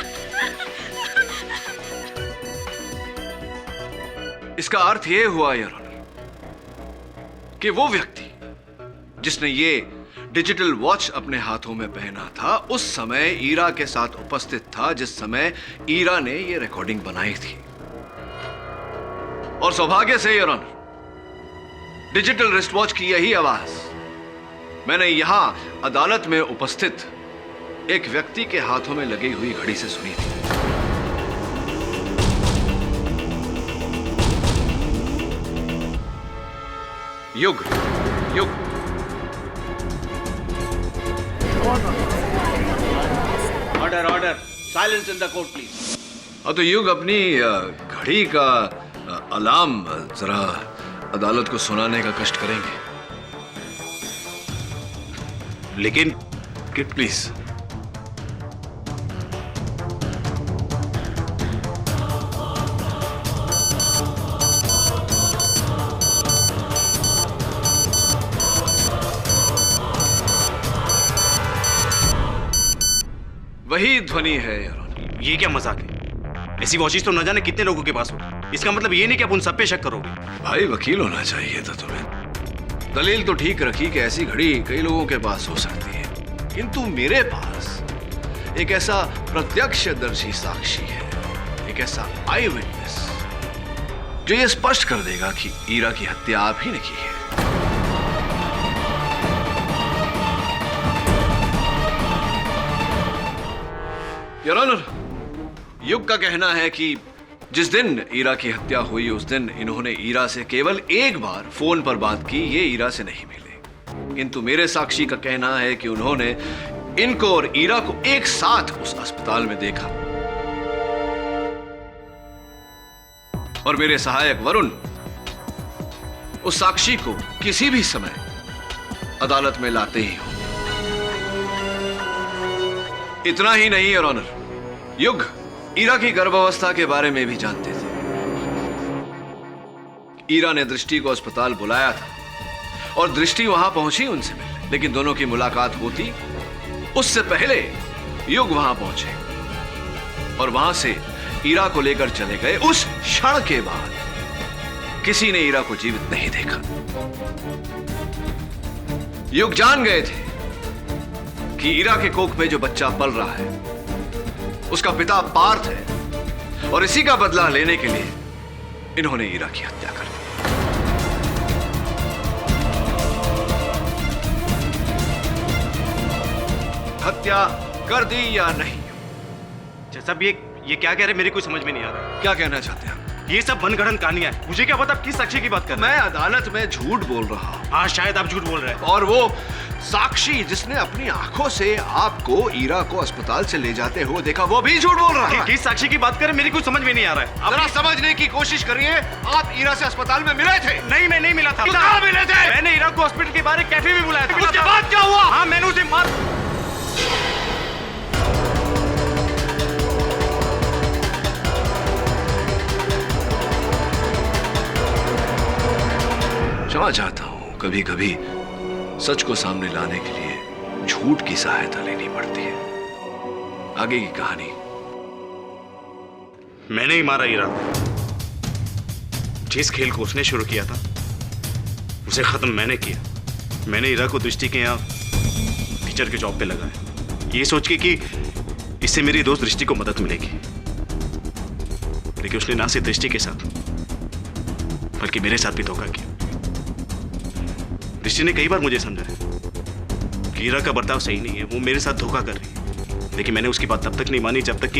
इसका अर्थ यह हुआ योर ऑनर कि वो व्यक्ति जिसने ये डिजिटल वॉच अपने हाथों में पहना था उस समय ईरा के साथ उपस्थित था जिस समय ईरा ने ये रिकॉर्डिंग बनाई थी। और सौभाग्य से your honour, digital wrist watch की यही आवाज मैंने यहां अदालत में उपस्थित एक व्यक्ति के हाथों में लगी हुई घड़ी से सुनी थी। युग युग order order, silence in the court please. हाँ, तो युग अपनी घड़ी का अलार्म जरा अदालत को सुनाने का कष्ट करेंगे। लेकिन प्लीज। वही ध्वनि है यार। ये क्या मजाक है? ऐसी वॉचेस तो न जाने कितने लोगों के पास होगी। इसका मतलब ये नहीं कि आप उन सब पे शक करोगे। भाई वकील होना चाहिए था तुम्हें। दलील तो ठीक रखी कि ऐसी घड़ी कई लोगों के पास हो सकती है, किंतु मेरे पास एक ऐसा प्रत्यक्षदर्शी साक्षी है, एक ऐसा आई विटनेस जो ये स्पष्ट कर देगा कि ईरा की हत्या आप ही ने की है। योर ऑनर, युग का कहना है कि जिस दिन ईरा की हत्या हुई उस दिन इन्होंने ईरा से केवल एक बार फोन पर बात की। ये ईरा से नहीं मिले, किंतु मेरे साक्षी का कहना है कि उन्होंने इनको और ईरा को एक साथ उस अस्पताल में देखा। और मेरे सहायक वरुण उस साक्षी को किसी भी समय अदालत में लाते ही हो। इतना ही नहीं योर ऑनर, युग ईरा की गर्भावस्था के बारे में भी जानते थे। ईरा ने दृष्टि को अस्पताल बुलाया था और दृष्टि वहां पहुंची उनसे मिलने, लेकिन दोनों की मुलाकात होती उससे पहले युग वहां पहुंचे और वहां से ईरा को लेकर चले गए। उस क्षण के बाद किसी ने ईरा को जीवित नहीं देखा। युग जान गए थे कि ईरा के कोख में जो बच्चा पल रहा है उसका पिता पार्थ है और इसी का बदला लेने के लिए इन्होंने ईरा की हत्या कर दी। हत्या कर दी या नहीं? जैसा भी ये क्या कह रहे, मेरे कोई समझ में नहीं आ रहा। क्या कहना चाहते हैं? ये सब मनगढ़ंत कहानियां हैं। मुझे क्या पता आप किस साक्षी की बात कर रहे हैं। मैं अदालत में झूठ बोल रहा हूं। हाँ, शायद आप झूठ बोल रहे हैं। और वो साक्षी जिसने अपनी आंखों से आपको ईरा को अस्पताल से ले जाते हुए देखा, वो भी झूठ बोल रहा है। किस साक्षी की बात करें, मेरी कुछ समझ में नहीं आ रहा है। जरा समझने की कोशिश करिए। आप ईरा से अस्पताल में मिले थे? नहीं, मैं नहीं मिला था। कहाँ मिले थे? मैंने ईरा को हॉस्पिटल के बाहर एक कैफे में बुलाया था। उसके बाद क्या हुआ? हाँ, मैंने उसे मार क्षमा चाहता हूं, कभी कभी सच को सामने लाने के लिए झूठ की सहायता लेनी पड़ती है। आगे की कहानी। मैंने ही मारा ईरा को। जिस खेल को उसने शुरू किया था उसे खत्म मैंने किया। मैंने ईरा को दृष्टि के यहाँ टीचर के जॉब पे लगाया, ये सोच के कि इससे मेरी दोस्त दृष्टि को मदद मिलेगी। लेकिन उसने ना सिर्फ दृष्टि के साथ बल्कि मेरे साथ भी धोखा किया। दृष्टि ने कई बार मुझे समझाया कि ईरा का बर्ताव सही नहीं है, वो मेरे साथ धोखा कर रही है। लेकिन मैंने उसकी बात तब तक नहीं मानी जब तक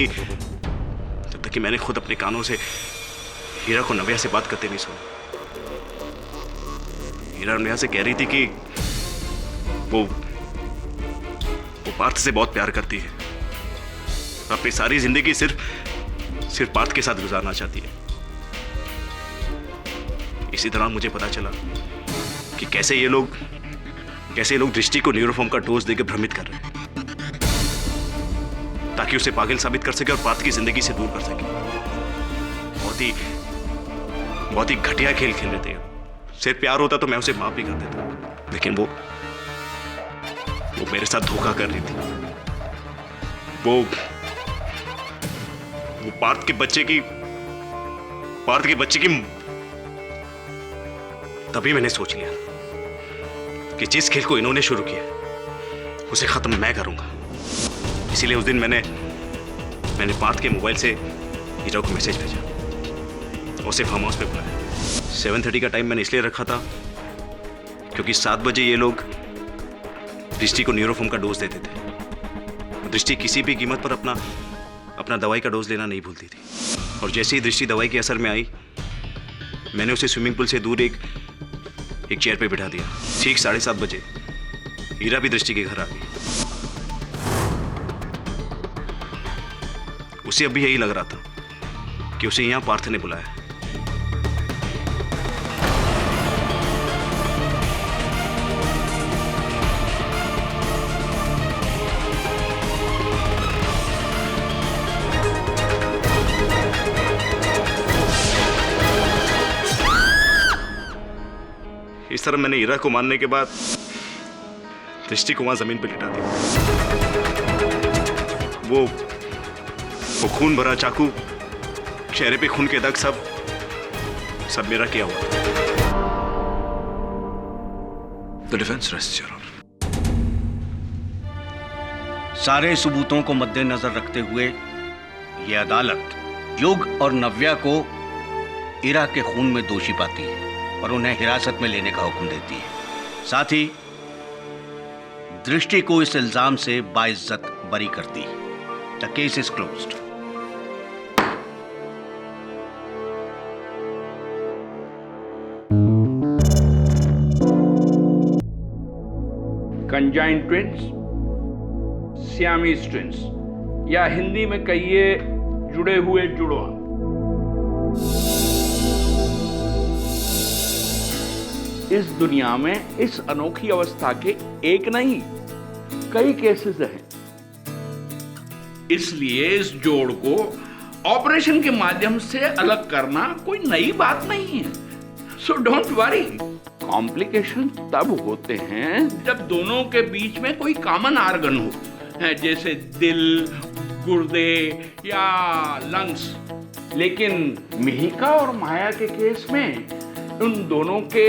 कि मैंने खुद अपने कानों से हीरा को नव्या से बात करते नहीं सुना। हीरा नव्या से कह रही थी कि वो पार्थ से बहुत प्यार करती है, अपनी सारी जिंदगी सिर्फ पार्थ के साथ गुजारना चाहती है। इसी तरह मुझे पता चला कि कैसे ये लोग दृष्टि को न्यूरोफॉर्म का डोज देकर भ्रमित कर रहे हैं ताकि उसे पागल साबित कर सके और पार्थ की जिंदगी से दूर कर सके। बहुत ही घटिया खेल खेल रहे थे। सिर्फ प्यार होता तो मैं उसे माफ भी कर देता, लेकिन वो मेरे साथ धोखा कर रही थी। वो पार्थ के बच्चे की तभी मैंने सोच लिया कि जिस खेल को इन्होंने शुरू किया उसे खत्म मैं करूंगा। इसीलिए उस दिन मैंने पार्थ के मोबाइल से हीरा को मैसेज भेजा और उसे फार्म हाउस पे बुलाया। 7:30 का टाइम मैंने इसलिए रखा था क्योंकि 7 बजे ये लोग दृष्टि को न्यूरोफॉर्म का डोज देते थे। दृष्टि किसी भी कीमत पर अपना दवाई का डोज लेना नहीं भूलती थी। और जैसे ही दृष्टि दवाई के असर में आई, मैंने उसे स्विमिंग पूल से दूर एक चेयर पे बिठा दिया। ठीक 7:30 बजे हीरा भी दृष्टि के घर आ गई। उसे अभी यही लग रहा था कि उसे यहां पार्थ ने बुलाया। इस तरह मैंने हीरा को मारने के बाद दृष्टि को वहां जमीन पर लिटा दिया। वो खून भरा चाकू, चेहरे पे खून के दाग, सब मेरा किया हुआ। The defense rests, Your Honor. सारे सबूतों को मद्देनजर रखते हुए यह अदालत युग और नव्या को ईरा के खून में दोषी पाती है और उन्हें हिरासत में लेने का हुक्म देती है। साथ ही दृष्टि को इस इल्जाम से बाइज्जत बरी करती है। The case is closed. Conjoined twins, Siamese twins, या हिंदी में कहिए जुड़े हुए जुड़वा। इस दुनिया में इस अनोखी अवस्था के एक नहीं कई केसेस हैं। इसलिए इस जोड़ को ऑपरेशन के माध्यम से अलग करना कोई नई बात नहीं है। So don't worry. कॉम्प्लिकेशन तब होते हैं जब दोनों के बीच में कोई कॉमन आर्गन हो, जैसे दिल, गुर्दे या लंग्स। लेकिन मिहिका और माया के केस में उन दोनों के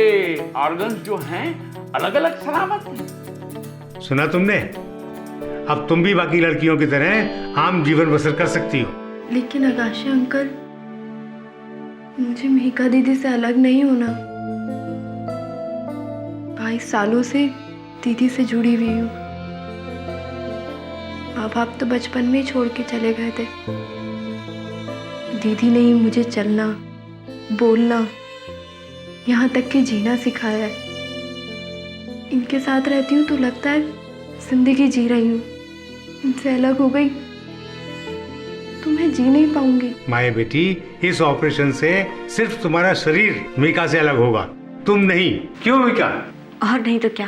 ऑर्गन्स जो हैं अलग अलग सलामत हैं। सुना तुमने? अब तुम भी बाकी लड़कियों की तरह आम जीवन बसर कर सकती हो। लेकिन आकाशी अंकल, मुझे मिहिका दीदी से अलग नहीं होना। 22 सालों से दीदी से जुड़ी हुई हूँ। माँ बाप तो बचपन में ही छोड़ के चले गए थे। दीदी ने ही मुझे चलना, बोलना, यहाँ तक कि जीना सिखाया है। इनके साथ रहती हूँ तो लगता है जिंदगी जी रही हूँ। इनसे अलग हो गई तो मैं जी नहीं पाऊंगी। माया बेटी, इस ऑपरेशन से सिर्फ तुम्हारा शरीर मीका से अलग होगा, तुम नहीं। क्यों मीका? और नहीं तो क्या,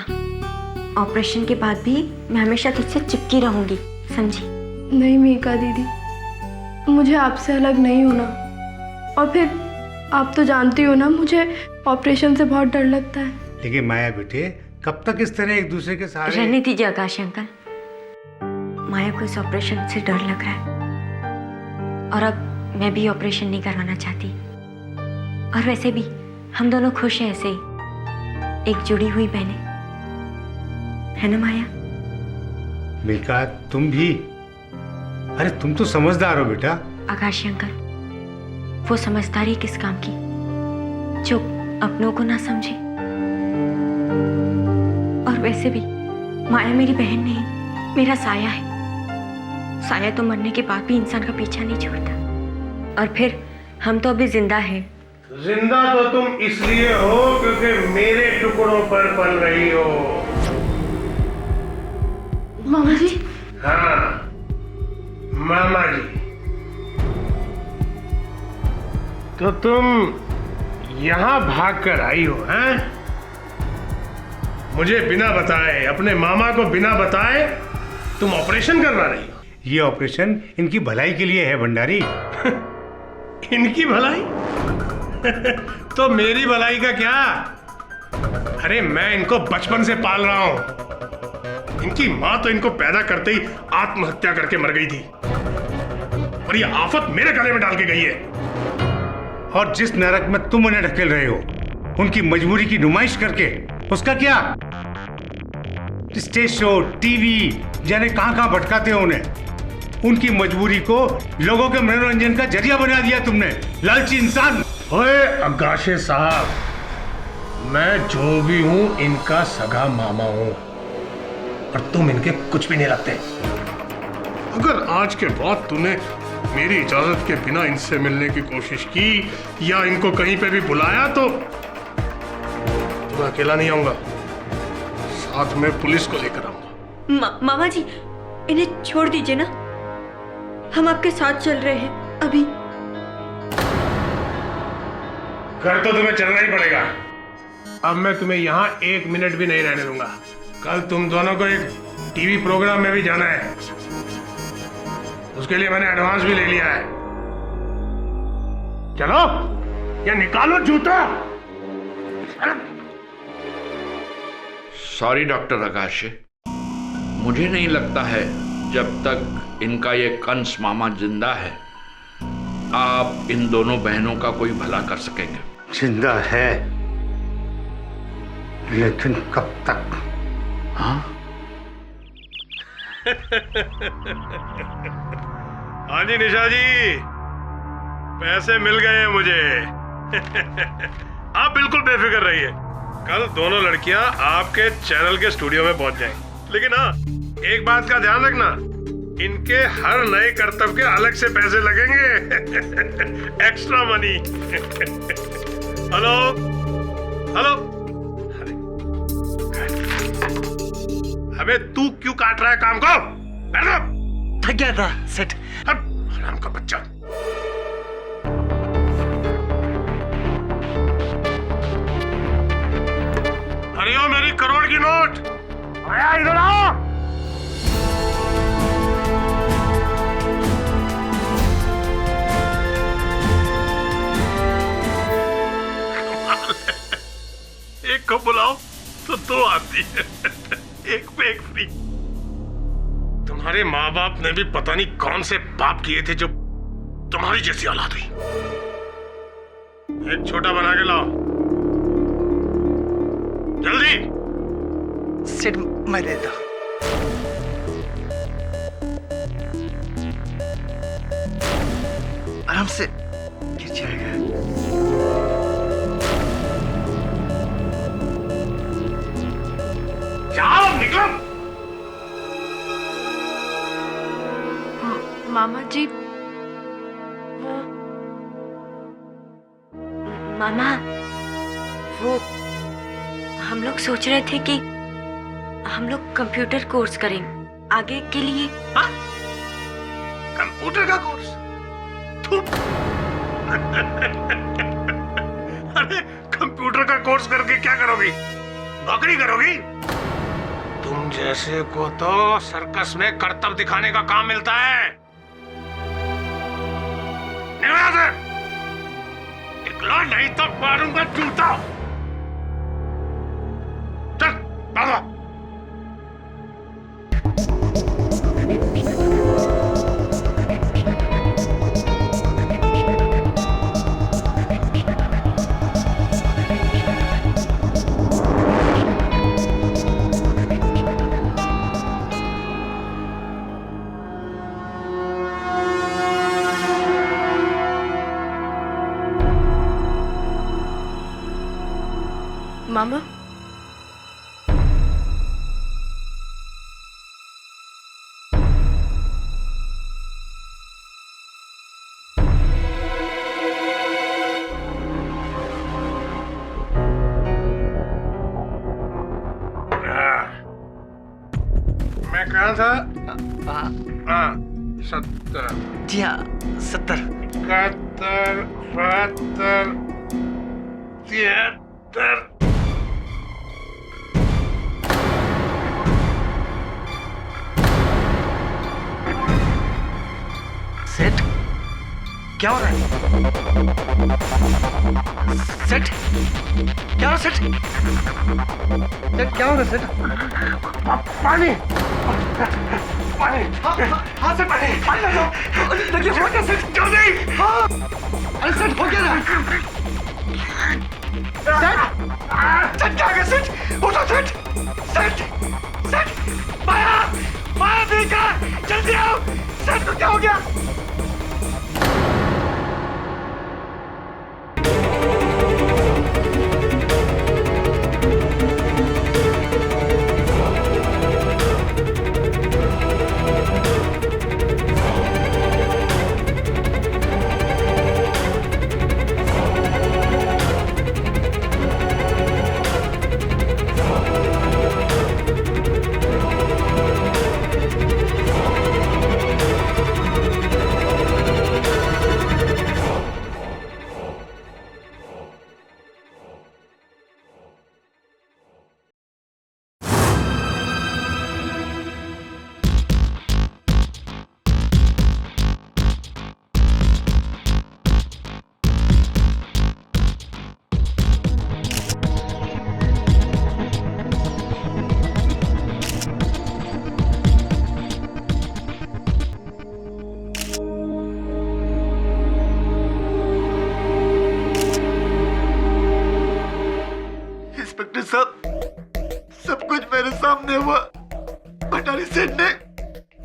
ऑपरेशन के बाद भी मैं हमेशा तुझसे चिपकी रहूंगी, समझी? नहीं मीका दीदी, मुझे आपसे अलग नहीं होना। और फिर आप तो जानती हो ना, मुझे ऑपरेशन से बहुत डर लगता है। लेकिन माया बेटे, कब तक इस तरह एक दूसरे के सहारे? रहने दीजिए आकाश अंकल, माया को इस ऑपरेशन से डर लग रहा है और अब मैं भी ऑपरेशन नहीं करवाना चाहती। और वैसे भी हम दोनों खुश हैं ऐसे ही, एक जुड़ी हुई बहनें, है ना माया? मीका, तुम भी? अरे तुम तो समझदार हो बेटा। आकाश अंकल, वो समझदारी किस काम की जो अपनों को ना समझे। और वैसे भी माया मेरी बहन नहीं, मेरा साया है। साया तो मरने के बाद भी इंसान का पीछा नहीं छोड़ता। और फिर हम तो अभी जिंदा हैं। जिंदा तो तुम इसलिए हो क्योंकि मेरे टुकड़ों पर पल रही हो। मामा जी। हाँ, मामा जी। तो तुम यहाँ भाग कर आई हो, हैं? मुझे बिना बताए, अपने मामा को बिना बताए तुम ऑपरेशन करवा रही हो। ये ऑपरेशन इनकी भलाई के लिए है भंडारी। इनकी भलाई? तो मेरी भलाई का क्या? अरे मैं इनको बचपन से पाल रहा हूं। इनकी माँ तो इनको पैदा करते ही आत्महत्या करके मर गई थी और ये आफत मेरे गले में डाल के गई है। और जिस नरक में तुम उन्हें ढकेल रहे हो, उनकी मजबूरी की नुमाइश करके, उसका क्या? स्टेज शो, टीवी, जाने कहां कहां भटकाते हो उन्हें। उनकी मजबूरी को लोगों के मनोरंजन का जरिया बना दिया तुमने, लालची इंसान। ओए अगाशे साहब, मैं जो भी हूं इनका सगा मामा हूं और तुम इनके कुछ भी नहीं लगते। अगर आज के बाद तूने मेरी इजाजत के बिना इनसे मिलने की कोशिश की या इनको कहीं पे भी बुलाया तो मैं अकेला नहीं आऊंगा, साथ में पुलिस को लेकर आऊंगा। मामा जी, इन्हें छोड़ दीजिए ना, हम आपके साथ चल रहे हैं अभी। घर तो तुम्हें चलना ही पड़ेगा। अब मैं तुम्हें यहाँ 1 मिनट भी नहीं रहने दूंगा। कल तुम दोनों को एक टीवी प्रोग्राम में भी जाना है, उसके लिए मैंने एडवांस भी ले लिया है। चलो या निकालो जूता। सॉरी डॉक्टर आकाश, मुझे नहीं लगता है जब तक इनका ये कंस मामा जिंदा है आप इन दोनों बहनों का कोई भला कर सकेंगे। जिंदा है, लेकिन कब तक? हाँ? हाँ जी निशा जी, पैसे मिल गए हैं मुझे। आप बिल्कुल बेफिक्र रहिए, कल दोनों लड़कियां आपके चैनल के स्टूडियो में पहुंच जाएंगी। लेकिन हाँ, एक बात का ध्यान रखना, इनके हर नए कर्तव्य के अलग से पैसे लगेंगे। Extra money. हेलो हेलो, अबे तू क्यों काट रहा है काम को? थक गया था सेठ। हराम का बच्चा। अरे ओ मेरी करोड़ की नोट, आया इधर आओ। एक को बुलाओ तो 2 आती है। एक पे एक फ्री। तुम्हारे माँ बाप ने भी पता नहीं कौन से पाप किए थे जो तुम्हारी जैसी औलाद हुई। एक छोटा बना के लाओ जल्दी। सेठ मैं देता। आराम से गिर जाएगा। जाओ निकलो। मामा जी, मामा, वो हम लोग सोच रहे थे कि हम लोग कंप्यूटर कोर्स करेंगे आगे के लिए। हाँ? कंप्यूटर का कोर्स? अरे कंप्यूटर का कोर्स करके क्या करोगी? नौकरी करोगी? तुम जैसे को तो सर्कस में करतब दिखाने का काम मिलता है। निकलो नहीं तो मारूंगा जूता। चल भागो। मामा, मैं कहा था 70। जी हाँ 70। 71, 72, 73। सेठ क्या हो रहा है? सेठ क्या हो रहा है? सेठ क्या हो रहा है? सेठ पानी पानी। हाँ सेठ पानी ला दो। देखिए हो क्या सेठ? जल्दी। हाँ अरे सेठ हो क्या रहा? सेठ क्या हो गया सेठ? उठो सेठ। सेठ सेठ माया माया देखा जल्दी आओ। सेठ को क्या हो गया? सब कुछ मेरे सामने हुआ। भंडारी सेठ ने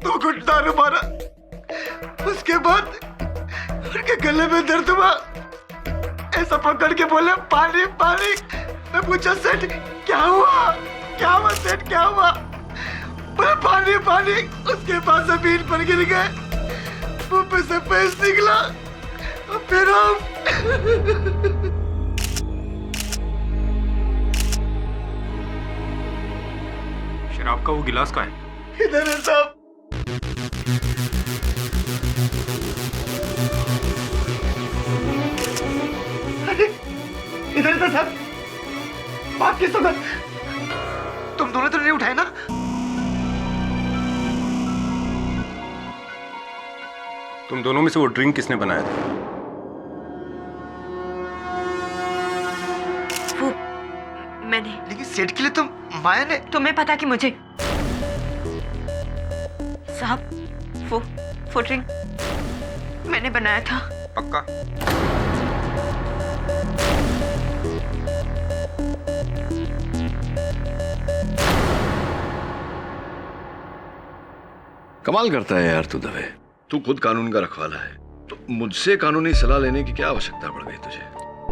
2 घुट दारू मारा, उसके बाद उनके गले में दर्द हुआ, ऐसा पकड़ के बोले पानी पानी। मैं पूछा सेठ क्या हुआ सेठ क्या हुआ? बोले पानी पानी। उसके बाद जमीन पर गिर गए, मुंह पे से पैस निकला और फिर हम शराब का वो गिलास का है? इधर है साहब। इधर इधर साहब। बात की सुनो, तुम दोनों तो नहीं उठाए ना? तुम दोनों में से वो ड्रिंक किसने बनाया था? वो मैंने। लेकिन सेठ के लिए तुम माया ने। तुम्हें पता कि मुझे साहब वो ड्रिंक मैंने बनाया था। पक्का? कमाल करता है यार तू दवे। तू खुद कानून का रखवाला है तो मुझसे कानूनी सलाह लेने की क्या आवश्यकता पड़ गई तुझे?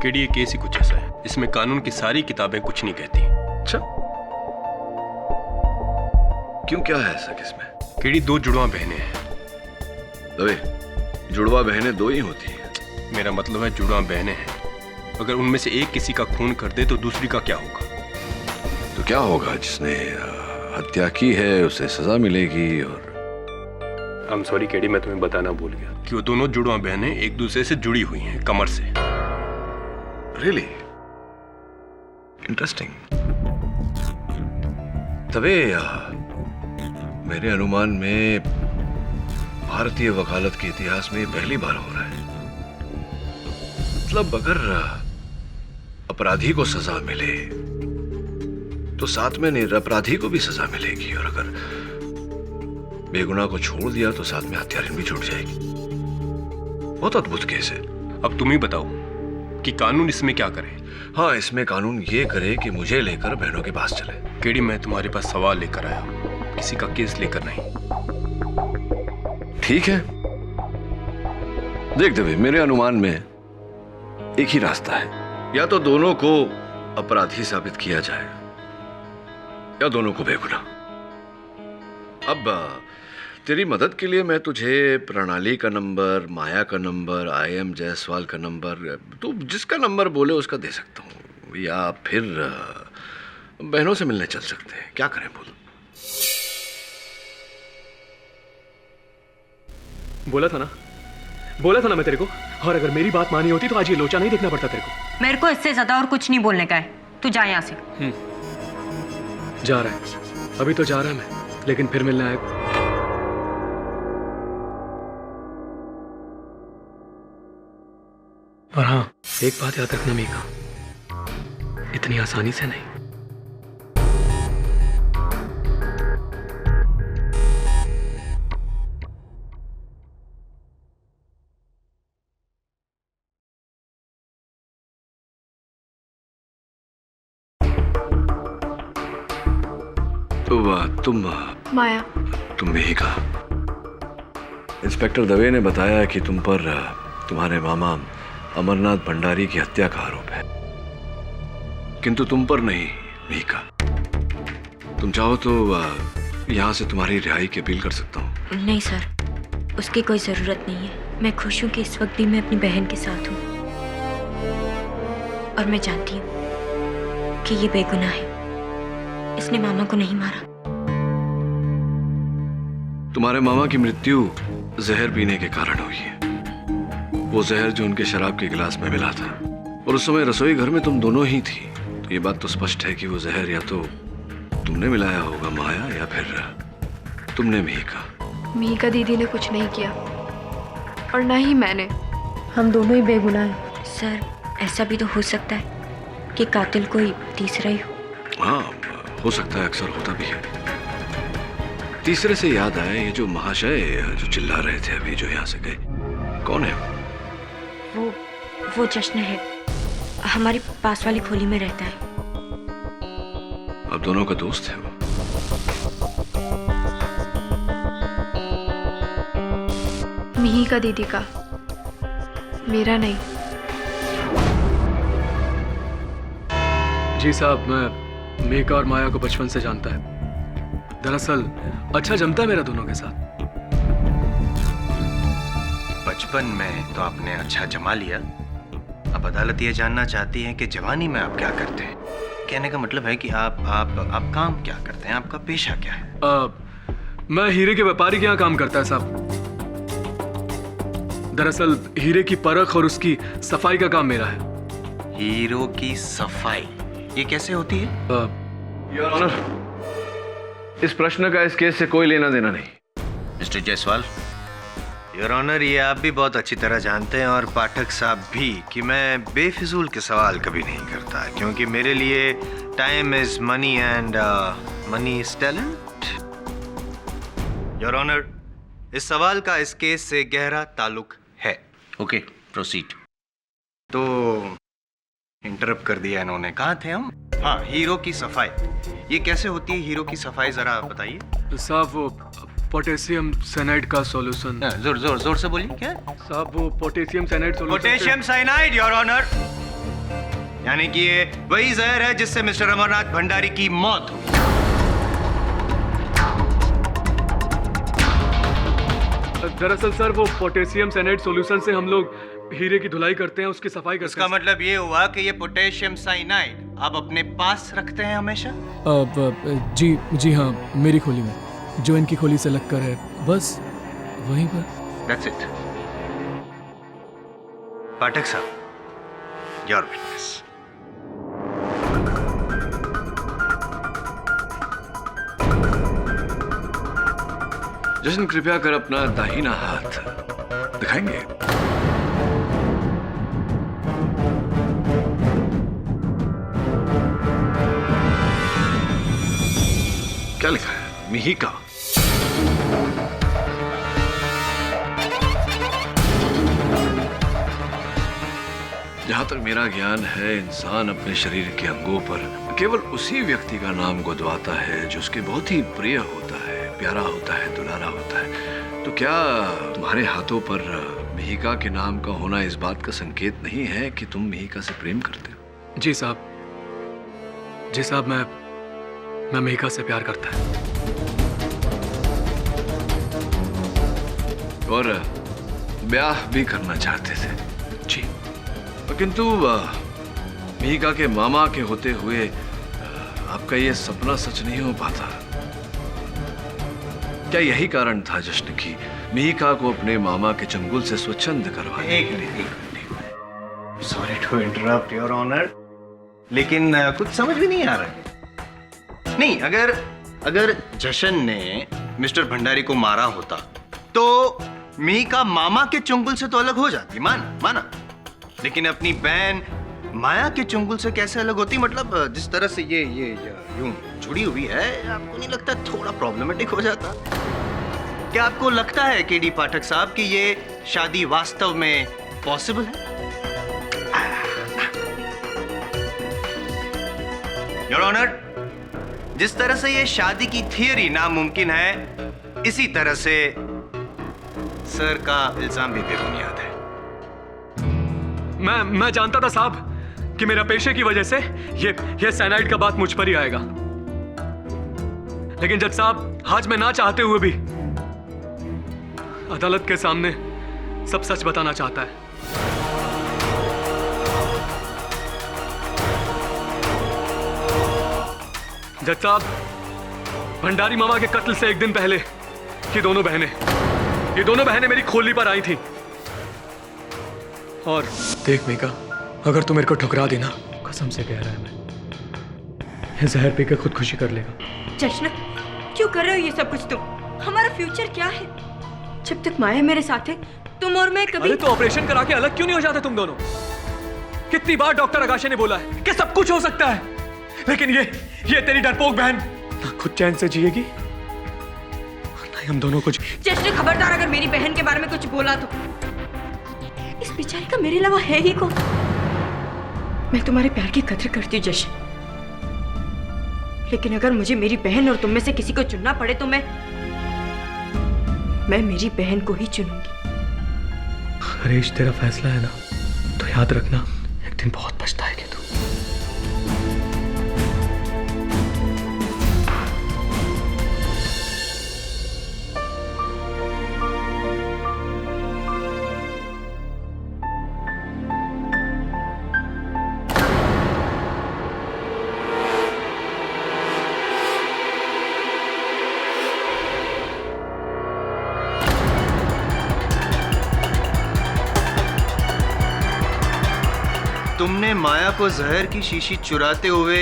केडी, ये केस ही कुछ ऐसा है, इसमें कानून की सारी किताबें कुछ नहीं कहती। अच्छा क्यों, क्या है ऐसा किसमें? केडी, 2 जुड़वा बहनें हैं। दवे, जुड़वा बहनें 2 ही होती हैं। मेरा मतलब है जुड़वा बहनें हैं, अगर उनमें से एक किसी का खून कर दे तो दूसरी का क्या होगा? तो क्या होगा जिसने हत्या की है उसे सजा मिलेगी। और आई एम सॉरी केडी, मैं तुम्हें बताना भूल गया कि वो दोनों जुड़वा बहनें एक दूसरे से जुड़ी हुई हैं कमर से। Really interesting. तबे मेरे अनुमान में भारतीय वकालत के इतिहास में पहली बार हो रहा है। मतलब अगर अपराधी को सजा मिले तो साथ में निरपराधी को भी सजा मिलेगी, और अगर बेगुनाह को छोड़ दिया तो साथ में हत्यारिन भी छूट जाएगी। बहुत अद्भुत केस है। अब तुम ही बताओ कि कानून इसमें क्या करे। हाँ, इसमें कानून ये करे कि मुझे लेकर बहनों के पास चले। केडी, मैं तुम्हारे पास सवाल लेकर आया हूं, किसी का केस लेकर नहीं। ठीक है, देख देवे, मेरे अनुमान में एक ही रास्ता है। या तो दोनों को अपराधी साबित किया जाए या दोनों को बेगुनाह। अब तेरी मदद के लिए मैं तुझे प्रणाली का नंबर, माया का नंबर, IM जायसवाल का नंबर, तो जिसका नंबर बोले उसका दे सकता हूँ, या फिर बहनों से मिलने चल सकते हैं। क्या करें बोल? बोला था ना मैं तेरे को। और अगर मेरी बात मानी होती तो आज ये लोचा नहीं देखना पड़ता तेरे को। मेरे को इससे ज्यादा और कुछ नहीं बोलने का है। तू जा यहाँ से। जा रहा है, अभी तो जा रहा है मैं, लेकिन फिर मिलने आएगा। और हाँ, एक बात याद रखना मीका, इतनी आसानी से नहीं। माया। तुम भी कहा। इंस्पेक्टर दवे ने बताया कि तुम पर तुम्हारे मामा अमरनाथ भंडारी की हत्या का आरोप है, किंतु तुम पर नहीं मीका। तुम चाहो तो यहाँ से तुम्हारी रिहाई की अपील कर सकता हूँ। नहीं सर, उसकी कोई जरूरत नहीं है। मैं खुश हूँ कि इस वक्त भी मैं अपनी बहन के साथ हूँ, और मैं जानती हूँ कि ये बेगुनाह है। इसने मामा को नहीं मारा। तुम्हारे मामा की मृत्यु जहर पीने के कारण हुई है। वो जहर जो उनके शराब के गिलास में मिला था, और उस समय रसोई घर में तुम दोनों ही थी, तो ये बात तो स्पष्ट है कि वो जहर या तो तुमने मिलाया होगा माया, या फिर तुमने मीका। मीका दीदी ने कुछ नहीं किया, और ना ही मैंने। हम दोनों ही बेगुनाह हैं। सर, ऐसा भी तो हो सकता है कि कातिल कोई तीसरा ही हो। हाँ, हो सकता है, अक्सर होता भी है। तीसरे से याद आया, ये जो महाशय जो चिल्ला रहे थे अभी, जो यहाँ से गए, कौन है वो जश्न है, हमारी पास वाली खोली में रहता है। अब दोनों का दोस्त है वो। मीका दीदी का, मेरा नहीं। जी साहब, मैं मीका और माया को बचपन से जानता है। दरअसल अच्छा जमता है मेरा दोनों के साथ। बचपन में तो आपने अच्छा जमा लिया। अब अदालत ये जानना चाहती है कि जवानी में आप क्या करते हैं। कहने का मतलब है कि आप काम क्या करते हैं, आपका पेशा क्या है? मैं हीरे के व्यापारी के यहाँ काम करता है साहब। दरअसल हीरे की परख और उसकी सफाई का काम मेरा है। हीरो की सफाई ये कैसे होती है? योर ऑनर, इस प्रश्न का इस केस से कोई लेना देना नहीं। मिस्टर जायसवाल, योर ऑनर, ये आप भी बहुत अच्छी तरह जानते हैं, और पाठक साहब भी, कि मैं बेफिजूल के सवाल कभी नहीं करता, क्योंकि मेरे लिए time is money and money is talent. Your honour, इस सवाल का इस केस से गहरा ताल्लुक है। Okay, proceed. तो इंटरप्ट कर दिया इन्होंने। कहाँ थे हम? हाँ, हीरो की सफाई। ये कैसे होती है हीरो की सफाई, जरा बताइए साहब। वो पोटेशियम साइनाइड का सॉल्यूशन। जोर से बोलिए। क्या साहब? वो potassium cyanide solution. Potassium cyanide, your honour. यानी कि ये वही जहर है जिससे मिस्टर अमरनाथ भंडारी की मौत हुई। दरअसल सर, वो पोटेशियम साइनाइड सॉल्यूशन से हम लोग हीरे की धुलाई करते हैं, उसकी सफाई करते इसका हैं। मतलब ये हुआ कि ये पोटेशियम साइनाइड आप अपने पास रखते हैं हमेशा? जी हाँ, मेरी खोली में, जो इनकी खोली से लगकर है, बस वहीं पर। That's it. पाठक साहब, your witness. जशन, कृपया कर अपना दाहिना हाथ दिखाएंगे? क्या लिखा है? मिहिका। जहां तक मेरा ज्ञान है, इंसान अपने शरीर के अंगों पर केवल उसी व्यक्ति का नाम गुदवाता है जो उसके बहुत ही प्रिय होता है, प्यारा होता है, दुलारा होता है। तो क्या तुम्हारे हाथों पर मिहिका के नाम का होना इस बात का संकेत नहीं है कि तुम मिहिका से प्रेम करते हो? जी साहब, मैं मिहिका से प्यार करता है। और ब्याह भी करना चाहते थे? जी। किंतु मिहिका के मामा के होते हुए आपका ये सपना सच नहीं हो पाता। क्या यही कारण था जश्न की मिहिका को अपने मामा के चंगुल से स्वच्छंद करवाने के लिए? Sorry to interrupt your honour, लेकिन कुछ समझ भी नहीं आ रहा है। नहीं, अगर जशन ने मिस्टर भंडारी को मारा होता तो मिहिका मामा के चंगुल से तो अलग हो जाती, माना। लेकिन अपनी बहन माया के चंगुल से कैसे अलग होती? मतलब जिस तरह से ये यूं जुड़ी हुई है, आपको नहीं लगता थोड़ा प्रॉब्लमेटिक हो जाता? क्या आपको लगता है केडी पाठक साहब कि ये शादी वास्तव में पॉसिबल है? योर ऑनर, जिस तरह से ये शादी की थियरी नामुमकिन है, इसी तरह से सर का इल्जाम भी बेबुनियाद है। मैं जानता था साहब कि मेरा पेशे की वजह से ये साइनाइड का बात मुझ पर ही आएगा, लेकिन जज साहब, आज मैं ना चाहते हुए भी अदालत के सामने सब सच बताना चाहता है। जज साहब, भंडारी मामा के कत्ल से एक दिन पहले ये दोनों बहनें मेरी खोली पर आई थी। और देख मिका, अगर तू मेरे को ठुकरा देना, कसम से कह रहा है, मैं जहर पीकर खुदकुशी कर लेगा। जश्न, क्यों कर रहे हो ये सब कुछ तुम? हमारा फ्यूचर क्या है? जब तक माया मेरे साथ है, तुम और मैं कभी... अरे तो ऑपरेशन करा के अलग क्यों नहीं हो जाते तुम दोनों? कितनी बार डॉक्टर आकाशे ने बोला है कि सब कुछ हो सकता है, लेकिन ये तेरी डरपोक बहन ना खुद चैन से जिएगी और ना ही हम दोनों कुछ। जश्न, खबरदार, अगर मेरी बहन के बारे में कुछ बोला तो। इस बेचारी का मेरे अलावा है ही कौन? मैं तुम्हारे प्यार की कदर करती हूँ जश्न, लेकिन अगर मुझे मेरी बहन और तुम में से किसी को चुनना पड़े तो मैं मेरी बहन को ही चुनूंगी। हरीश, तेरा फैसला है ना, तो याद रखना, एक दिन बहुत पछताएगी तू। तुमने माया को जहर की शीशी चुराते हुए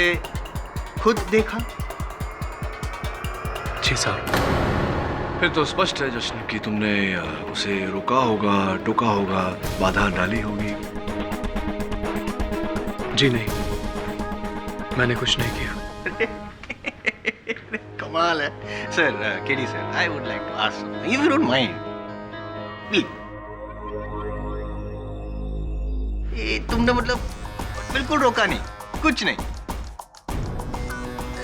खुद देखा? जी साहब। फिर तो स्पष्ट है जश्न कि तुमने उसे रोका होगा, टोका होगा, बाधा डाली होगी। जी नहीं, मैंने कुछ नहीं किया। कमाल है sir. KD sir, I would like to ask, if you don't mind, please. तुमने मतलब बिल्कुल रोका नहीं, कुछ नहीं।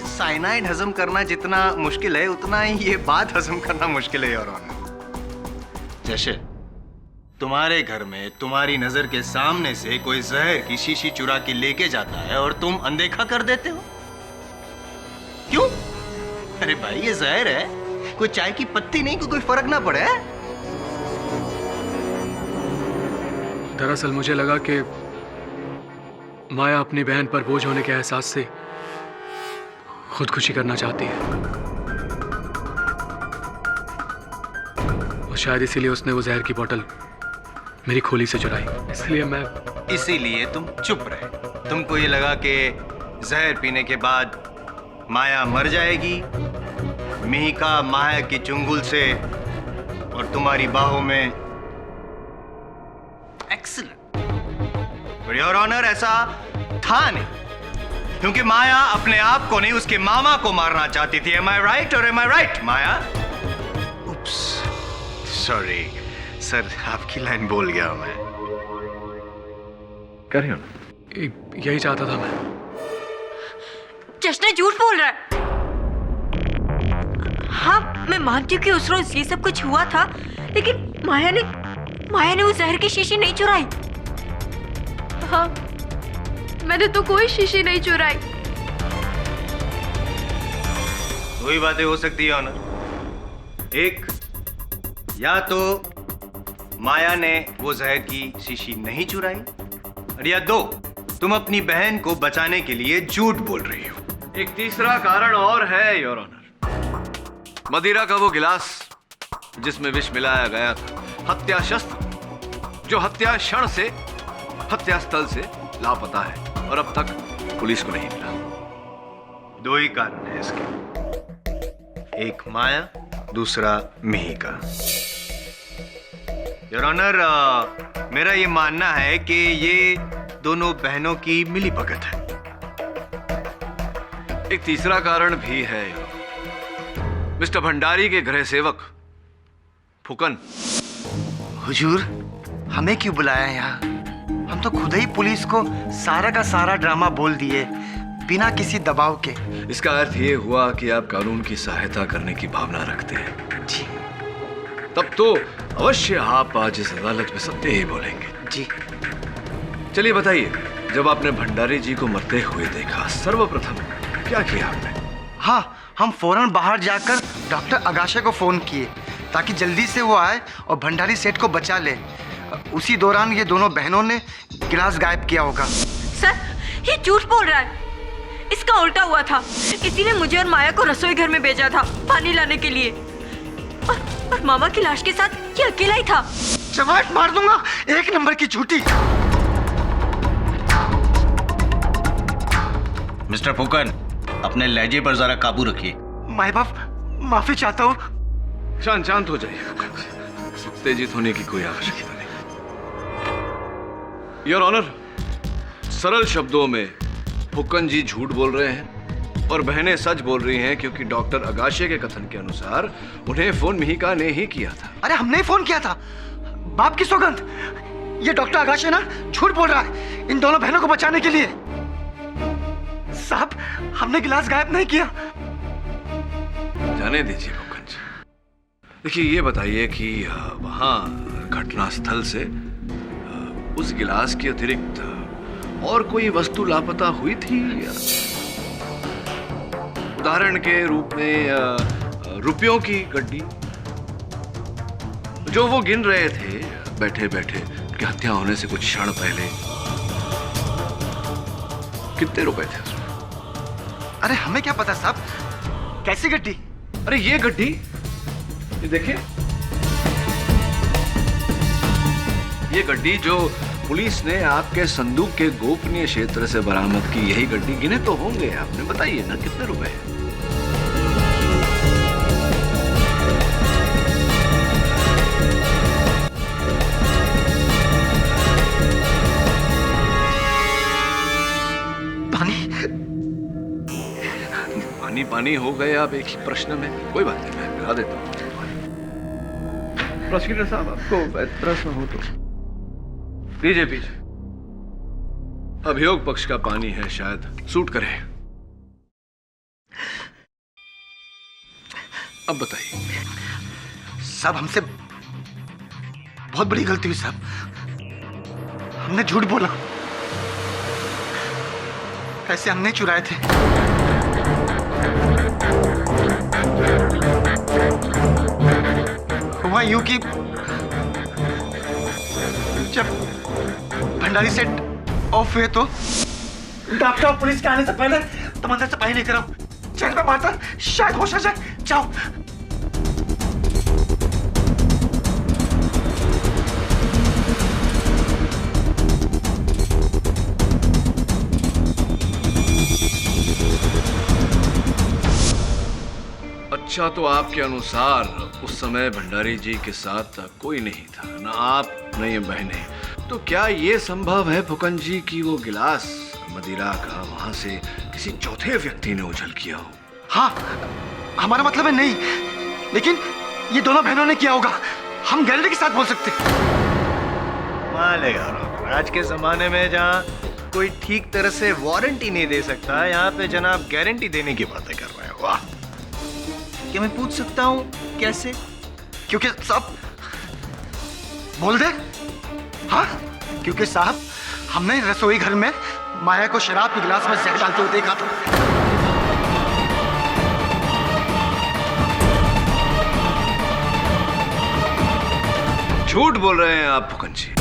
साइनाइड हजम करना जितना मुश्किल है, उतना ही ये बात हजम करना मुश्किल है योर ऑनर। जैसे तुम्हारे घर में तुम्हारी नजर के सामने से कोई जहर की शीशी चुरा के लेके जाता है और तुम अनदेखा कर देते हो, क्यों? अरे भाई, ये जहर है, कोई चाय की पत्ती नहीं, कोई फर्क ना पड़े। दरअसल मुझे लगा कि माया अपनी बहन पर बोझ होने के एहसास से खुदकुशी करना चाहती है और शायद इसीलिए उसने वो जहर की बोतल मेरी खोली से चुराई। इसीलिए तुम चुप रहे। तुमको ये लगा कि जहर पीने के बाद माया मर जाएगी, मिहिका माया की चुंगल से और तुम्हारी बाहों में। एक्सीलेंट। बट योर ऑनर, ऐसा था नहीं, क्योंकि माया अपने आप को नहीं उसके मामा को मारना चाहती थी। एम आई राइट और एम आई राइट माया? उप्स, सॉरी सर, आपकी लाइन बोल गया मैं। यही चाहता था मैं। जश्न झूठ बोल रहा है। हाँ, मैं मानती हूँ कि उस रोज ये सब कुछ हुआ था, लेकिन माया ने वो जहर की शीशी नहीं चुराई। हाँ, मैंने तो कोई शीशी नहीं चुराई। दो ही बातें हो सकती है ऑनर। एक, या तो माया ने वो जहर की शीशी नहीं चुराई, और या दो, तुम अपनी बहन को बचाने के लिए झूठ बोल रही हो। एक तीसरा कारण और है योर ऑनर। मदिरा का वो गिलास जिसमें विष मिलाया गया था, हत्या शस्त्र जो हत्या क्षण से हत्या स्थल से लापता है और अब तक पुलिस को नहीं मिला। दो ही कारण है इसके, एक माया, दूसरा मिहिका। योर ऑनर, मेरा ये मानना है कि ये दोनों बहनों की मिली भगत है। एक तीसरा कारण भी है, मिस्टर भंडारी के गृह सेवक फुकन। हुजूर, हमें क्यों बुलाया यहाँ? हम तो खुद ही पुलिस को सारा का सारा ड्रामा बोल दिए बिना किसी दबाव के। इसका अर्थ ये हुआ कि आप कानून की सहायता करने की भावना रखते हैं। जी। तब तो अवश्य आप आज इस अदालत में सत्य ही बोलेंगे। जी। चलिए बताइए, जब आपने भंडारी जी को मरते हुए देखा, सर्वप्रथम क्या किया आपने? हाँ, हम फौरन बाहर जाकर डॉक्टर अगाशे को फोन किए ताकि जल्दी से वो आए और भंडारी सेठ को बचा ले। उसी दौरान ये दोनों बहनों ने गिलास गायब किया होगा। सर, ये झूठ बोल रहा है। इसका उल्टा हुआ था, इसीलिए मुझे और माया को रसोई घर में भेजा था पानी लाने के लिए, और मामा की लाश के साथ ये अकेला ही था। चमाट मार दूंगा, एक नंबर की झूठी। मिस्टर फुकन, अपने लहजे पर जरा काबू रखिए। माई बाप, माफी चाहता हूँ। शांत हो जाइए, उत्तेजित होने की कोई आवश्यकता नहीं। योर ऑनर, सरल शब्दों में फुकन जी झूठ बोल रहे हैं और बहनें सच बोल रही हैं, क्योंकि डॉक्टर अगाशे के कथन के अनुसार उन्हें फोन मिहिका ने ही किया था। अरे हमने ही फोन किया था, बाप की सौगंध। ये डॉक्टर अगाशे ना झूठ बोल रहा है इन दोनों बहनों को बचाने के लिए। साहब, हमने गिलास गायब नहीं किया। जाने दीजिए फुकन जी। देखिए, ये बताइए कि वहां घटना स्थल से उस गिलास के अतिरिक्त और कोई वस्तु लापता हुई थी? उदाहरण के रूप में रुपयों की गड्डी जो वो गिन रहे थे बैठे बैठे, कि हत्या होने से कुछ क्षण पहले। कितने रुपए थे उसमें? अरे हमें क्या पता साहब, कैसी गड्डी? अरे ये गड्डी, ये देखिए, ये गड्डी जो पुलिस ने आपके संदूक के गोपनीय क्षेत्र से बरामद की, यही गड्डी। गिने तो होंगे आपने, बताइए ना कितने रुपए हैं? पानी पानी हो गए आप एक ही प्रश्न में। कोई बात नहीं, मैं गिरा देता हूँ। प्रोसिक्यूटर साहब, आपको प्रश्न हो तो दीजिए पीछे। अभियोग पक्ष का पानी है, शायद सूट करे। अब बताइए। साहब, हमसे बहुत बड़ी गलती हुई साहब। हमने झूठ बोला, पैसे हमने चुराए थे। हुआ यूं कि जब भंडारी सेट ऑफ हुए तो? डॉक्टर, पुलिस के आने से पहले तुम अंदर से बाहर लेकर आओ। चेहरे पे मारता शायद होश आ जाए। जाओ। अच्छा, तो आपके अनुसार उस समय भंडारी जी के साथ कोई नहीं था, ना आप न ये बहनें। तो क्या ये संभव है फुकन जी कि वो गिलास मदिरा का वहां से किसी चौथे व्यक्ति ने उछल किया हो? हाँ, हमारा मतलब है नहीं, लेकिन ये दोनों बहनों ने किया होगा। हम गारंटी के साथ बोल सकते। मालेगा, आज के जमाने में जहाँ कोई ठीक तरह से वारंटी नहीं दे सकता, यहाँ पे जनाब गारंटी देने की बातें कर रहे हैं। वाह! क्या मैं पूछ सकता हूँ कैसे? क्योंकि साहब बोल दे। हाँ, क्योंकि साहब हमने रसोई घर में माया को शराब के गिलास में जहर डालते हुए देखा था। झूठ बोल रहे हैं आप फुकन जी,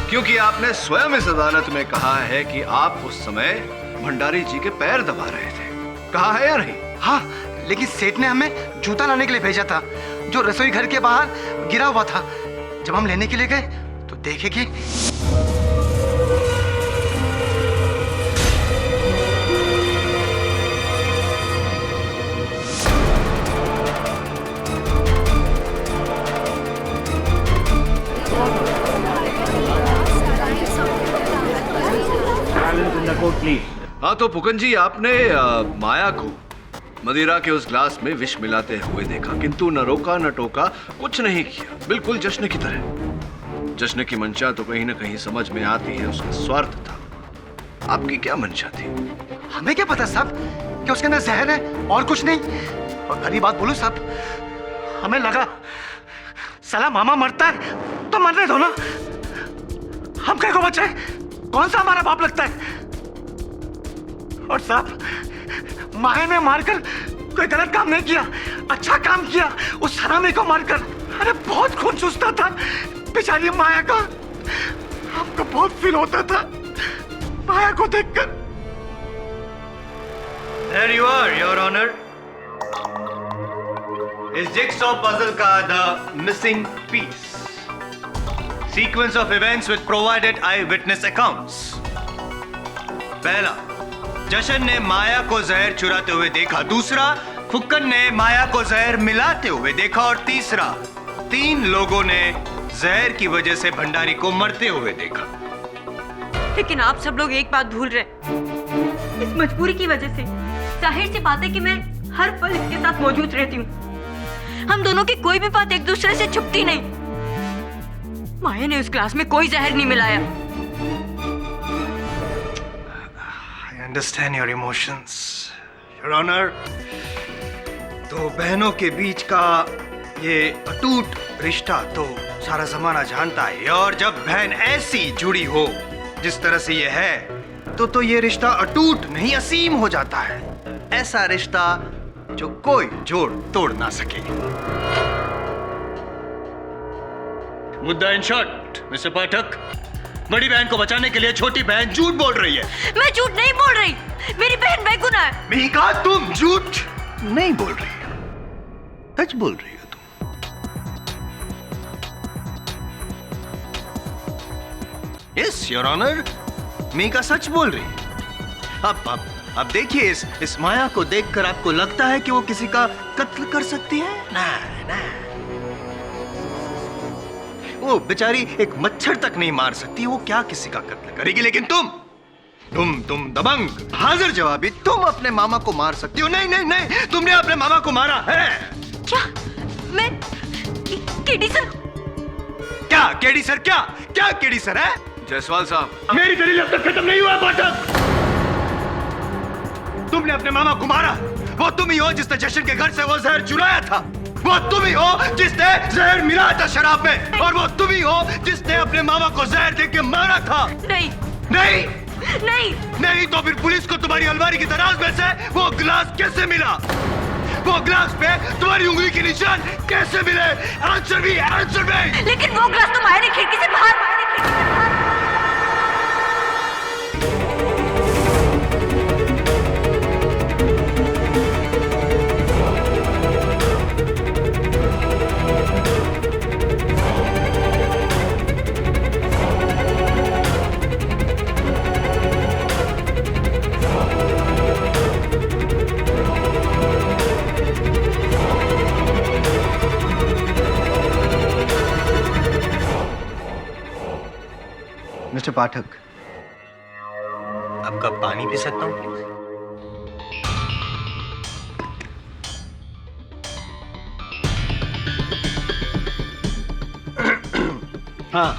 क्योंकि आपने स्वयं इस अदालत में कहा है कि आप उस समय भंडारी जी के पैर दबा रहे थे। कहा है या नहीं? हाँ, लेकिन सेठ ने हमें जूता लाने के लिए भेजा था, जो रसोई घर के बाहर गिरा हुआ था। जब हम लेने के लिए गए तो देखे कि हाँ, तो फुकन जी, आपने माया को मदिरा के उस ग्लास में विष मिलाते हुए देखा, किंतु न रोका न टोका, कुछ नहीं किया, बिल्कुल जश्न की तरह। जश्न की मंशा तो कहीं न कहीं समझ में आती है, उसका स्वार्थ था। आपकी क्या मंशा थी? हमें क्या पता साहब कि उसके अंदर जहर है और कुछ नहीं। और खरी बात बोलूं साहब, हमें लगा साला मामा मरता है तो मरने दो ना, हम क्या को बचाए? कौन सा हमारा बाप लगता है? और साहब माया ने मारकर कोई गलत काम नहीं किया, अच्छा काम किया उस हरामी को मारकर। अरे बहुत खून चूसता था बेचारी माया का, हमको बहुत फील होता था माया को देखकर। There you are, Your Honor. इस जिगसॉ पजल का the missing piece. Sequence of events with provided eyewitness accounts. पहला, जशन ने माया को जहर चुराते हुए देखा। दूसरा, फुक्कन ने माया को जहर मिलाते हुए देखा। और तीसरा, 3 लोगों ने जहर की वजह से भंडारी को मरते हुए देखा। लेकिन आप सब लोग एक बात भूल रहे, इस मजबूरी की वजह से जाहिर सी बात है कि मैं हर पल इसके साथ मौजूद रहती हूँ। हम दोनों की कोई भी बात एक दूसरे से छुपती नहीं। माया ने उस ग्लास में कोई जहर नहीं मिलाया। I understand your emotions, Your Honor. तो बहनों के बीच का ये अटूट रिश्ता तो सारा जमाना जानता है, और जब बहन ऐसी जुड़ी हो जिस तरह से ये है, तो ये रिश्ता अटूट नहीं असीम हो जाता है। ऐसा रिश्ता जो कोई जोड़ तोड़ ना सके। मुद्दा इन शॉर्ट, मिस्टर पाठक, बड़ी बहन को बचाने के लिए छोटी बहन झूठ बोल रही है। मैं झूठ नहीं बोल रही, मेरी बहन बेगुनाह है। मैंने कहा तुम झूठ नहीं बोल रही हो, सच बोल रही हो तुम। यस योर ऑनर, मीका सच बोल रही है। अब देखिए, इस माया को देखकर आपको लगता है कि वो किसी का कत्ल कर सकती है? ना, वो बेचारी एक मच्छर तक नहीं मार सकती, वो क्या किसी का कत्ल करेगी? लेकिन तुम दबंग, हाजिर जवाबी, तुम अपने मामा को मार सकती हो। नहीं, तुमने अपने मामा को मारा है। क्या? मैं केडी सर? क्या केडी सर? क्या केडी सर है? जायसवाल साहब, मेरी दलील अब तक खत्म नहीं हुआ। पाठक, तुमने अपने मामा को मारा। वो तुम ही हो जिसने जशन के घर से वो जहर चुराया था। वो तुम ही हो जिसने जहर मिलाया था शराब में। और वो तुम ही हो जिसने अपने मामा को जहर देके मारा था। नहीं तो फिर पुलिस को तुम्हारी अलमारी की दराज में से वो गिलास कैसे मिला? वो गिलास पे तुम्हारी उंगली के निशान कैसे मिले? आंसर भी। लेकिन वो गिलास तो माया ने खिड़की से बाहर मिस्टर पाठक, आपका पानी पी सकता हूँ प्लीज? हाँ,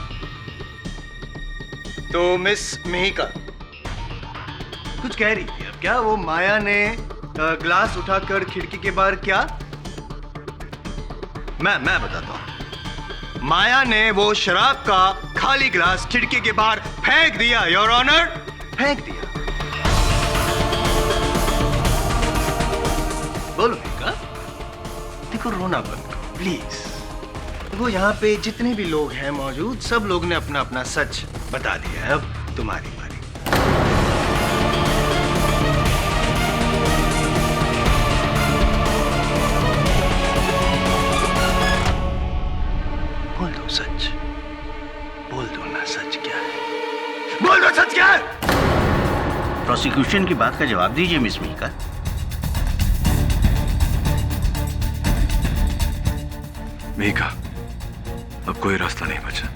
तो मिस मिहिका कुछ कह रही थी। अब क्या वो माया ने ग्लास उठाकर खिड़की के बाहर क्या? मैं बताता हूँ। माया ने वो शराब का खाली ग्लास खिड़की के बाहर फेंक दिया, योर ऑनर, फेंक दिया। बोलो मिहिका। देखो रोना बंद करो प्लीज। वो यहाँ पे जितने भी लोग हैं मौजूद, सब लोग ने अपना अपना सच बता दिया है। अब तुम्हारी बारी। बोल दो सच, बोल दो ना सच क्या है, बोल दो सच क्या है। प्रोसिक्यूशन की बात का जवाब दीजिए मिस मिहिका। मिहिका, अब कोई रास्ता नहीं बचा,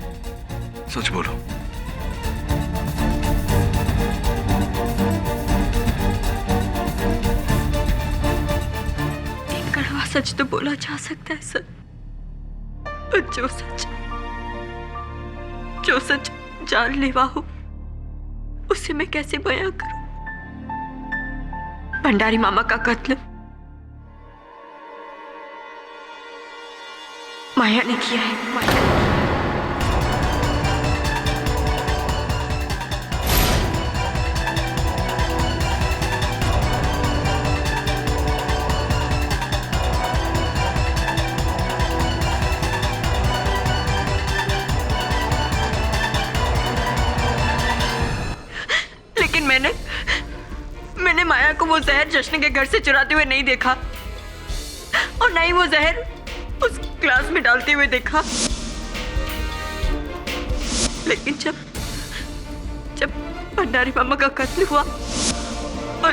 सच बोलो। एक कड़वा सच तो बोला जा सकता है सर, पर जो सच जानलेवा हो उसे मैं कैसे बयां करूं? भंडारी मामा का कत्ल माया ने किया है। माया ने। लेकिन मैंने माया को वो जहर जश्न के घर से चुराते हुए नहीं देखा, और ना ही वो जहर उस ग्लास में डालते हुए देखा। लेकिन जब भंडारी मामा का कत्ल हुआ और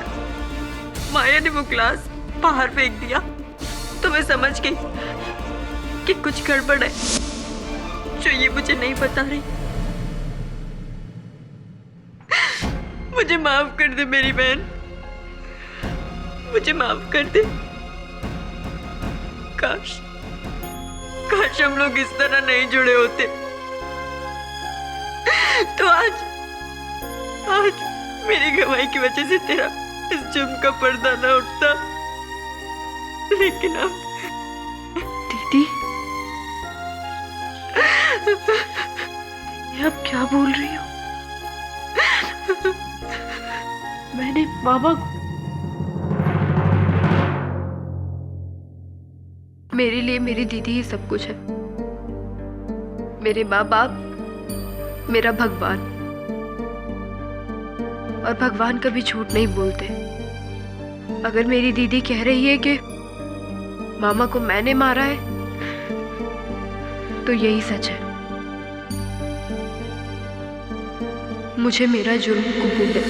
माया ने वो ग्लास बाहर फेंक दिया, तो मैं समझ गई कि कुछ गड़बड़ है जो ये मुझे नहीं बता रही। मुझे माफ कर दे मेरी बहन, मुझे माफ कर दे। काश हम लोग इस तरह नहीं जुड़े होते तो आज मेरी गवाही की वजह से तेरा इस जुर्म का पर्दा न उठता। लेकिन अब दीदी, ये आप क्या बोल रही हो? मैंने बाबा को, मेरे लिए मेरी दीदी ही सब कुछ है। मेरे माँ बाप, मेरा भगवान। और भगवान कभी झूठ नहीं बोलते। अगर मेरी दीदी कह रही है कि मामा को मैंने मारा है, तो यही सच है। मुझे मेरा जुर्म कबूल है।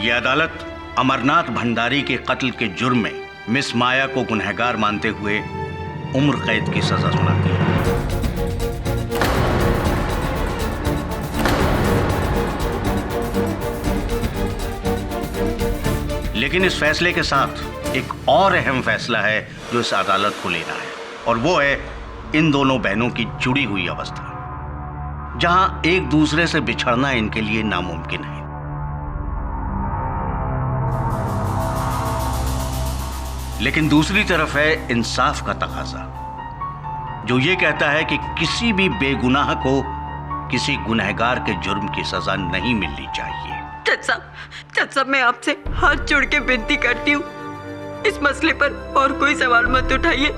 यह अदालत अमरनाथ भंडारी के कत्ल के जुर्म में मिस माया को गुनहगार मानते हुए उम्र कैद की सजा सुनाती है। लेकिन इस फैसले के साथ एक और अहम फैसला है जो इस अदालत को लेना है, और वो है इन दोनों बहनों की जुड़ी हुई अवस्था, जहां एक दूसरे से बिछड़ना इनके लिए नामुमकिन है। लेकिन दूसरी तरफ है इंसाफ का तकाजा, जो ये कहता है कि किसी भी बेगुनाह को किसी गुनहगार के जुर्म की सजा नहीं मिलनी चाहिए। जज साहब, मैं आपसे हाथ जोड़ के विनती करती हूँ, इस मसले पर और कोई सवाल मत उठाइए।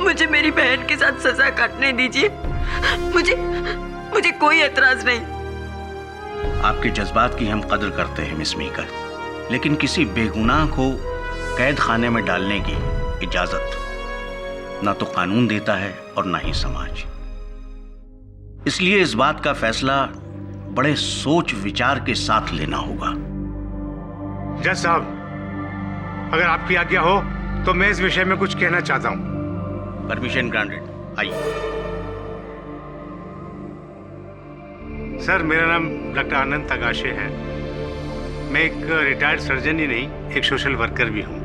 मुझे मेरी बहन के साथ सजा काटने दीजिए। मुझे कोई एतराज नहीं। आपके जज्बात की हम कदर करते हैं मिस मीका, लेकिन किसी बेगुनाह को कैद खाने में डालने की इजाजत ना तो कानून देता है और ना ही समाज। इसलिए इस बात का फैसला बड़े सोच विचार के साथ लेना होगा। जज साहब, अगर आपकी आज्ञा हो तो मैं इस विषय में कुछ कहना चाहता हूं। परमिशन ग्रांटेड, आइए। सर, मेरा नाम डॉक्टर आनंद तगाशे है। मैं एक रिटायर्ड सर्जन ही नहीं, एक सोशल वर्कर भी हूँ।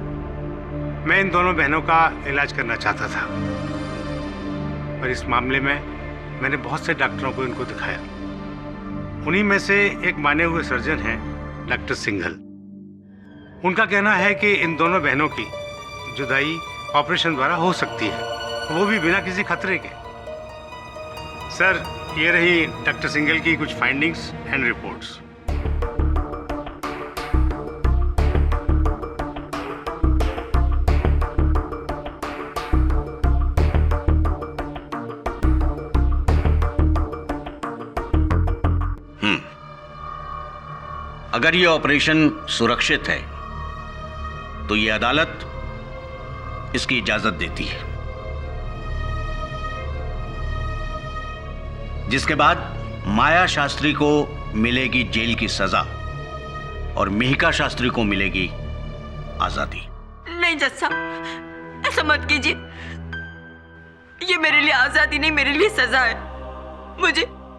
मैं इन दोनों बहनों का इलाज करना चाहता था, पर इस मामले में मैंने बहुत से डॉक्टरों को इनको दिखाया। उन्हीं में से एक माने हुए सर्जन हैं डॉक्टर सिंघल। उनका कहना है कि इन दोनों बहनों की जुदाई ऑपरेशन द्वारा हो सकती है, वो भी बिना किसी खतरे के। सर, ये रही डॉक्टर सिंघल की कुछ फाइंडिंग्स एंड रिपोर्ट्स। अगर ये ऑपरेशन सुरक्षित है तो ये अदालत इसकी इजाजत देती है, जिसके बाद माया शास्त्री को मिलेगी जेल की सजा और मिहिका शास्त्री को मिलेगी आजादी। नहीं जज साहब, ऐसा मत कीजिए। ये मेरे लिए आजादी नहीं, मेरे लिए सजा है।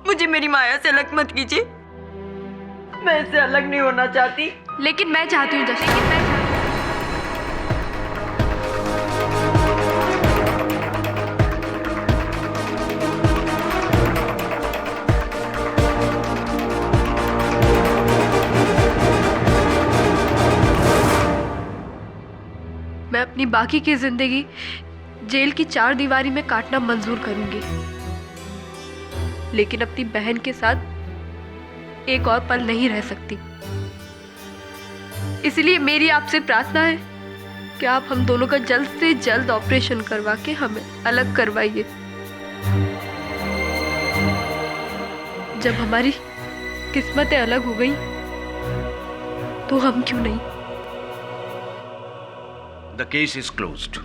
मुझे मेरी माया से अलग मत कीजिए। मैं इससे अलग नहीं होना चाहती। लेकिन मैं चाहती हूँ जज साहब। मैं अपनी बाकी की जिंदगी जेल की 4 दीवारी में काटना मंजूर करूंगी, लेकिन अपनी बहन के साथ एक और पल नहीं रह सकती। इसलिए मेरी आपसे प्रार्थना है कि आप हम दोनों का जल्द से जल्द ऑपरेशन करवा के हमें अलग करवाइए। जब हमारी किस्मतें अलग हो गई तो हम क्यों नहीं। The case is closed.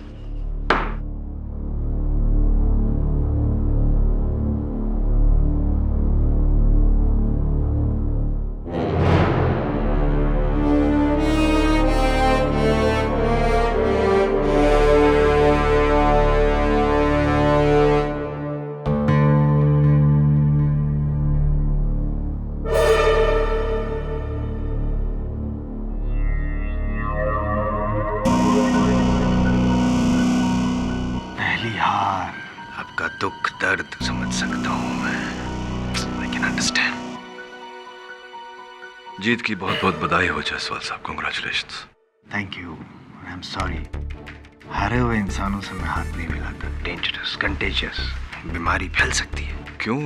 दुख दर्द समझ सकता हूं मैं। I can understand. जीत की बहुत बहुत बधाई हो जायसवाल साहब, congratulations. Thank you. I am sorry. हारे हुए इंसानों से मैं हाथ नहीं मिलाता। डेंजरस, कंटेजियस, बीमारी फैल सकती है। क्यों?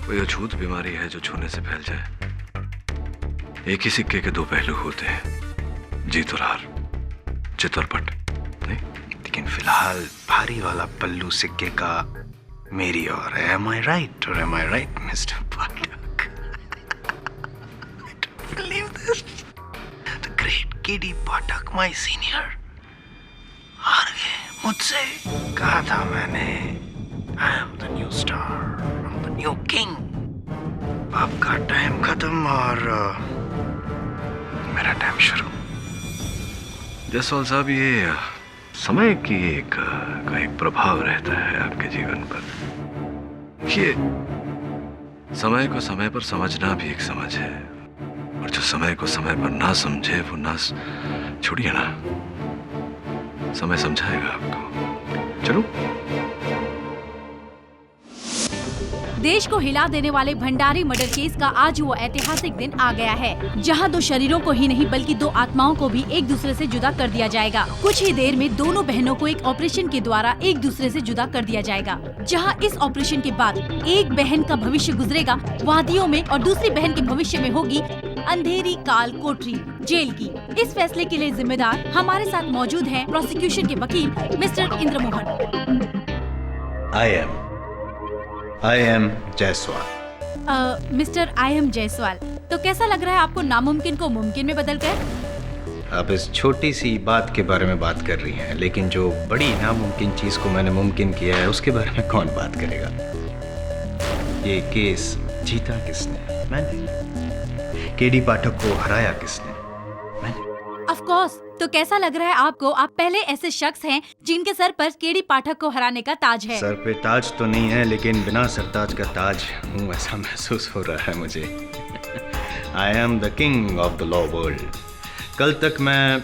कोई अछूत बीमारी है जो छूने से फैल जाए? एक ही सिक्के के 2 पहलू होते हैं, जीत और हार, चित और पट। नहीं, लेकिन फिलहाल भारी वाला पल्लू सिक्के का मेरी और है। Am I right or am I right, Mr. Pathak? I don't believe this. The great K.D. Pathak, my senior, हार गए मुझसे। कहा था मैंने, I am the new star, I'm the new king. आपका टाइम खत्म और मेरा टाइम शुरू। जायसवाल साहब, ये समय की एक प्रभाव रहता है आपके जीवन पर। ये समय को समय पर समझना भी एक समझ है, और जो समय को समय पर ना समझे वो ना छोड़िए ना, समय समझाएगा आपको। चलो। देश को हिला देने वाले भंडारी मर्डर केस का आज वो ऐतिहासिक दिन आ गया है, जहां 2 शरीरों को ही नहीं बल्कि 2 आत्माओं को भी एक दूसरे से जुदा कर दिया जाएगा। कुछ ही देर में दोनों बहनों को एक ऑपरेशन के द्वारा एक दूसरे से जुदा कर दिया जाएगा, जहां इस ऑपरेशन के बाद एक बहन का भविष्य गुजरेगा वादियों में और दूसरी बहन के भविष्य में होगी अंधेरी काल कोठरी जेल की। इस फैसले के लिए जिम्मेदार हमारे साथ मौजूद हैं प्रोसिक्यूशन के वकील mister Indra Mohan. I am Jaiswal. Mister I am Jaiswal, तो कैसा लग रहा है आपको नामुमकिन को मुमकिन में बदलकर? आप इस छोटी सी बात के बारे में बात कर रही हैं, लेकिन जो बड़ी नामुमकिन चीज को मैंने मुमकिन किया है उसके बारे में कौन बात करेगा? ये केस जीता किसने? मैंने। केडी पाठक को हराया किसने? Of course. तो कैसा लग रहा है आपको? आप पहले ऐसे शख्स हैं जिनके सर पर केडी पाठक को हराने का ताज है। सर पे ताज तो नहीं है, लेकिन बिना सरताज का ताज हूँ ऐसा महसूस हो रहा है मुझे। I am the king of the law world. कल तक मैं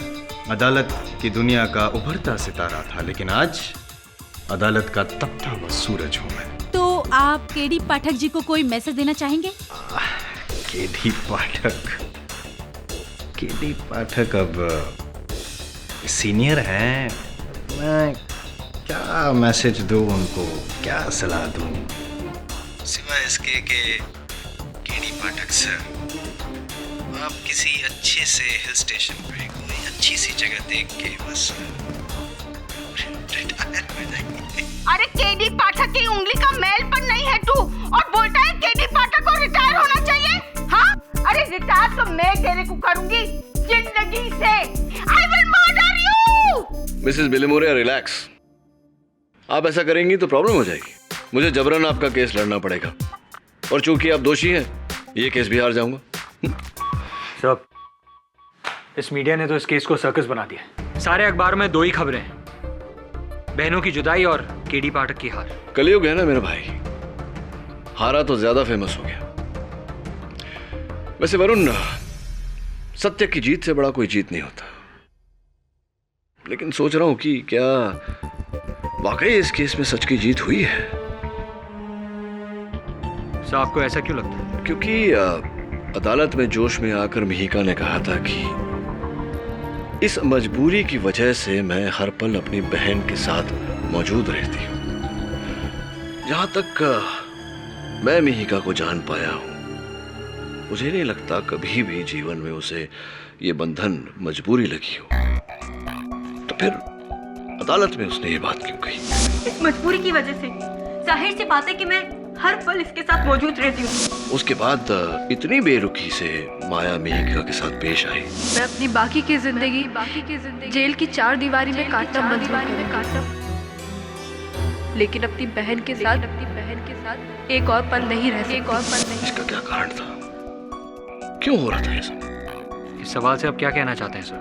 अदालत की दुनिया का उभरता सितारा था, लेकिन आज अदालत का तपता हुआ सूरज हूँ मैं। तो आप केडी पाठक जी को कोई मैसेज देना चाहेंगे? केडी पाठक अब सीनियर हैं। मैं क्या मैसेज दूं उनको, क्या सलाह दूं, सिवाय इसके कि केडी पाठक सर, आप किसी अच्छे से हिल स्टेशन पे कोई अच्छी सी जगह देख के बस रिटायर हो जाएंगे। अरे केडी पाठक की उंगली का मैल पर नहीं है तू, और बोलता है केडी पाठक को रिटायर होना चाहिए? हाँ, अरे रिटायर तो मैं तेरे को करूंगी जिंदगी से। I will murder you. Mrs Bilimore, relax. आप ऐसा करेंगी तो प्रॉब्लम हो जाएगी। मुझे जबरन आपका केस लड़ना पड़ेगा, और चूंकि आप दोषी हैं, ये केस भी हार जाऊंगा। सब इस मीडिया ने तो इस केस को सर्कस बना दिया। सारे अखबार में दो ही खबरें हैं, बहनों की जुदाई और केडी पाठक की हार। कलयुग है ना मेरा भाई, हारा तो ज्यादा फेमस हो गया। वैसे वरुण, सत्य की जीत से बड़ा कोई जीत नहीं होता, लेकिन सोच रहा हूं कि क्या वाकई इस केस में सच की जीत हुई है। सर, आपको ऐसा क्यों लगता है? क्योंकि अदालत में जोश में आकर मिहिका ने कहा था कि इस मजबूरी की वजह से मैं हर पल अपनी बहन के साथ मौजूद रहती हूं। जहां तक मैं मिहिका को जान पाया हूं, मुझे नहीं लगता कभी भी जीवन में उसे ये बंधन मजबूरी लगी हो। तो फिर अदालत में उसने ये बात क्यों कही? इस मजबूरी की वजह से जाहिर सी बात है कि मैं हर पल इसके साथ मौजूद रहती हूँ। उसके बाद इतनी बेरुखी से माया मिहिका के साथ पेश आई। मैं अपनी बाकी की जिंदगी जेल की चार दीवारी में काटना मंजूर करूंगी, लेकिन अपनी बहन के साथ एक और पल नहीं रह सकती। इसका क्या कारण था? क्यों हो रहा था ये सब? इस सवाल से आप क्या कहना चाहते हैं sir?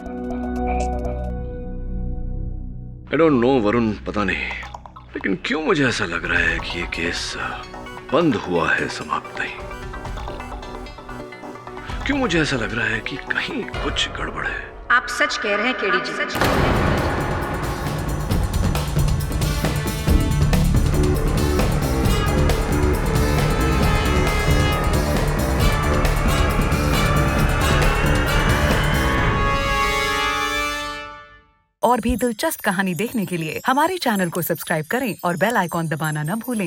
I don't know Varun, पता नहीं, लेकिन क्यों मुझे ऐसा लग रहा है कि ये केस बंद हुआ है, समाप्त नहीं। क्यों मुझे ऐसा लग रहा है कि कहीं कुछ गड़बड़ है? आप सच कह रहे हैं केडी जी, सच कह रहे हैं। और भी दिलचस्प कहानी देखने के लिए हमारे चैनल को सब्सक्राइब करें और बेल आइकॉन दबाना न भूलें।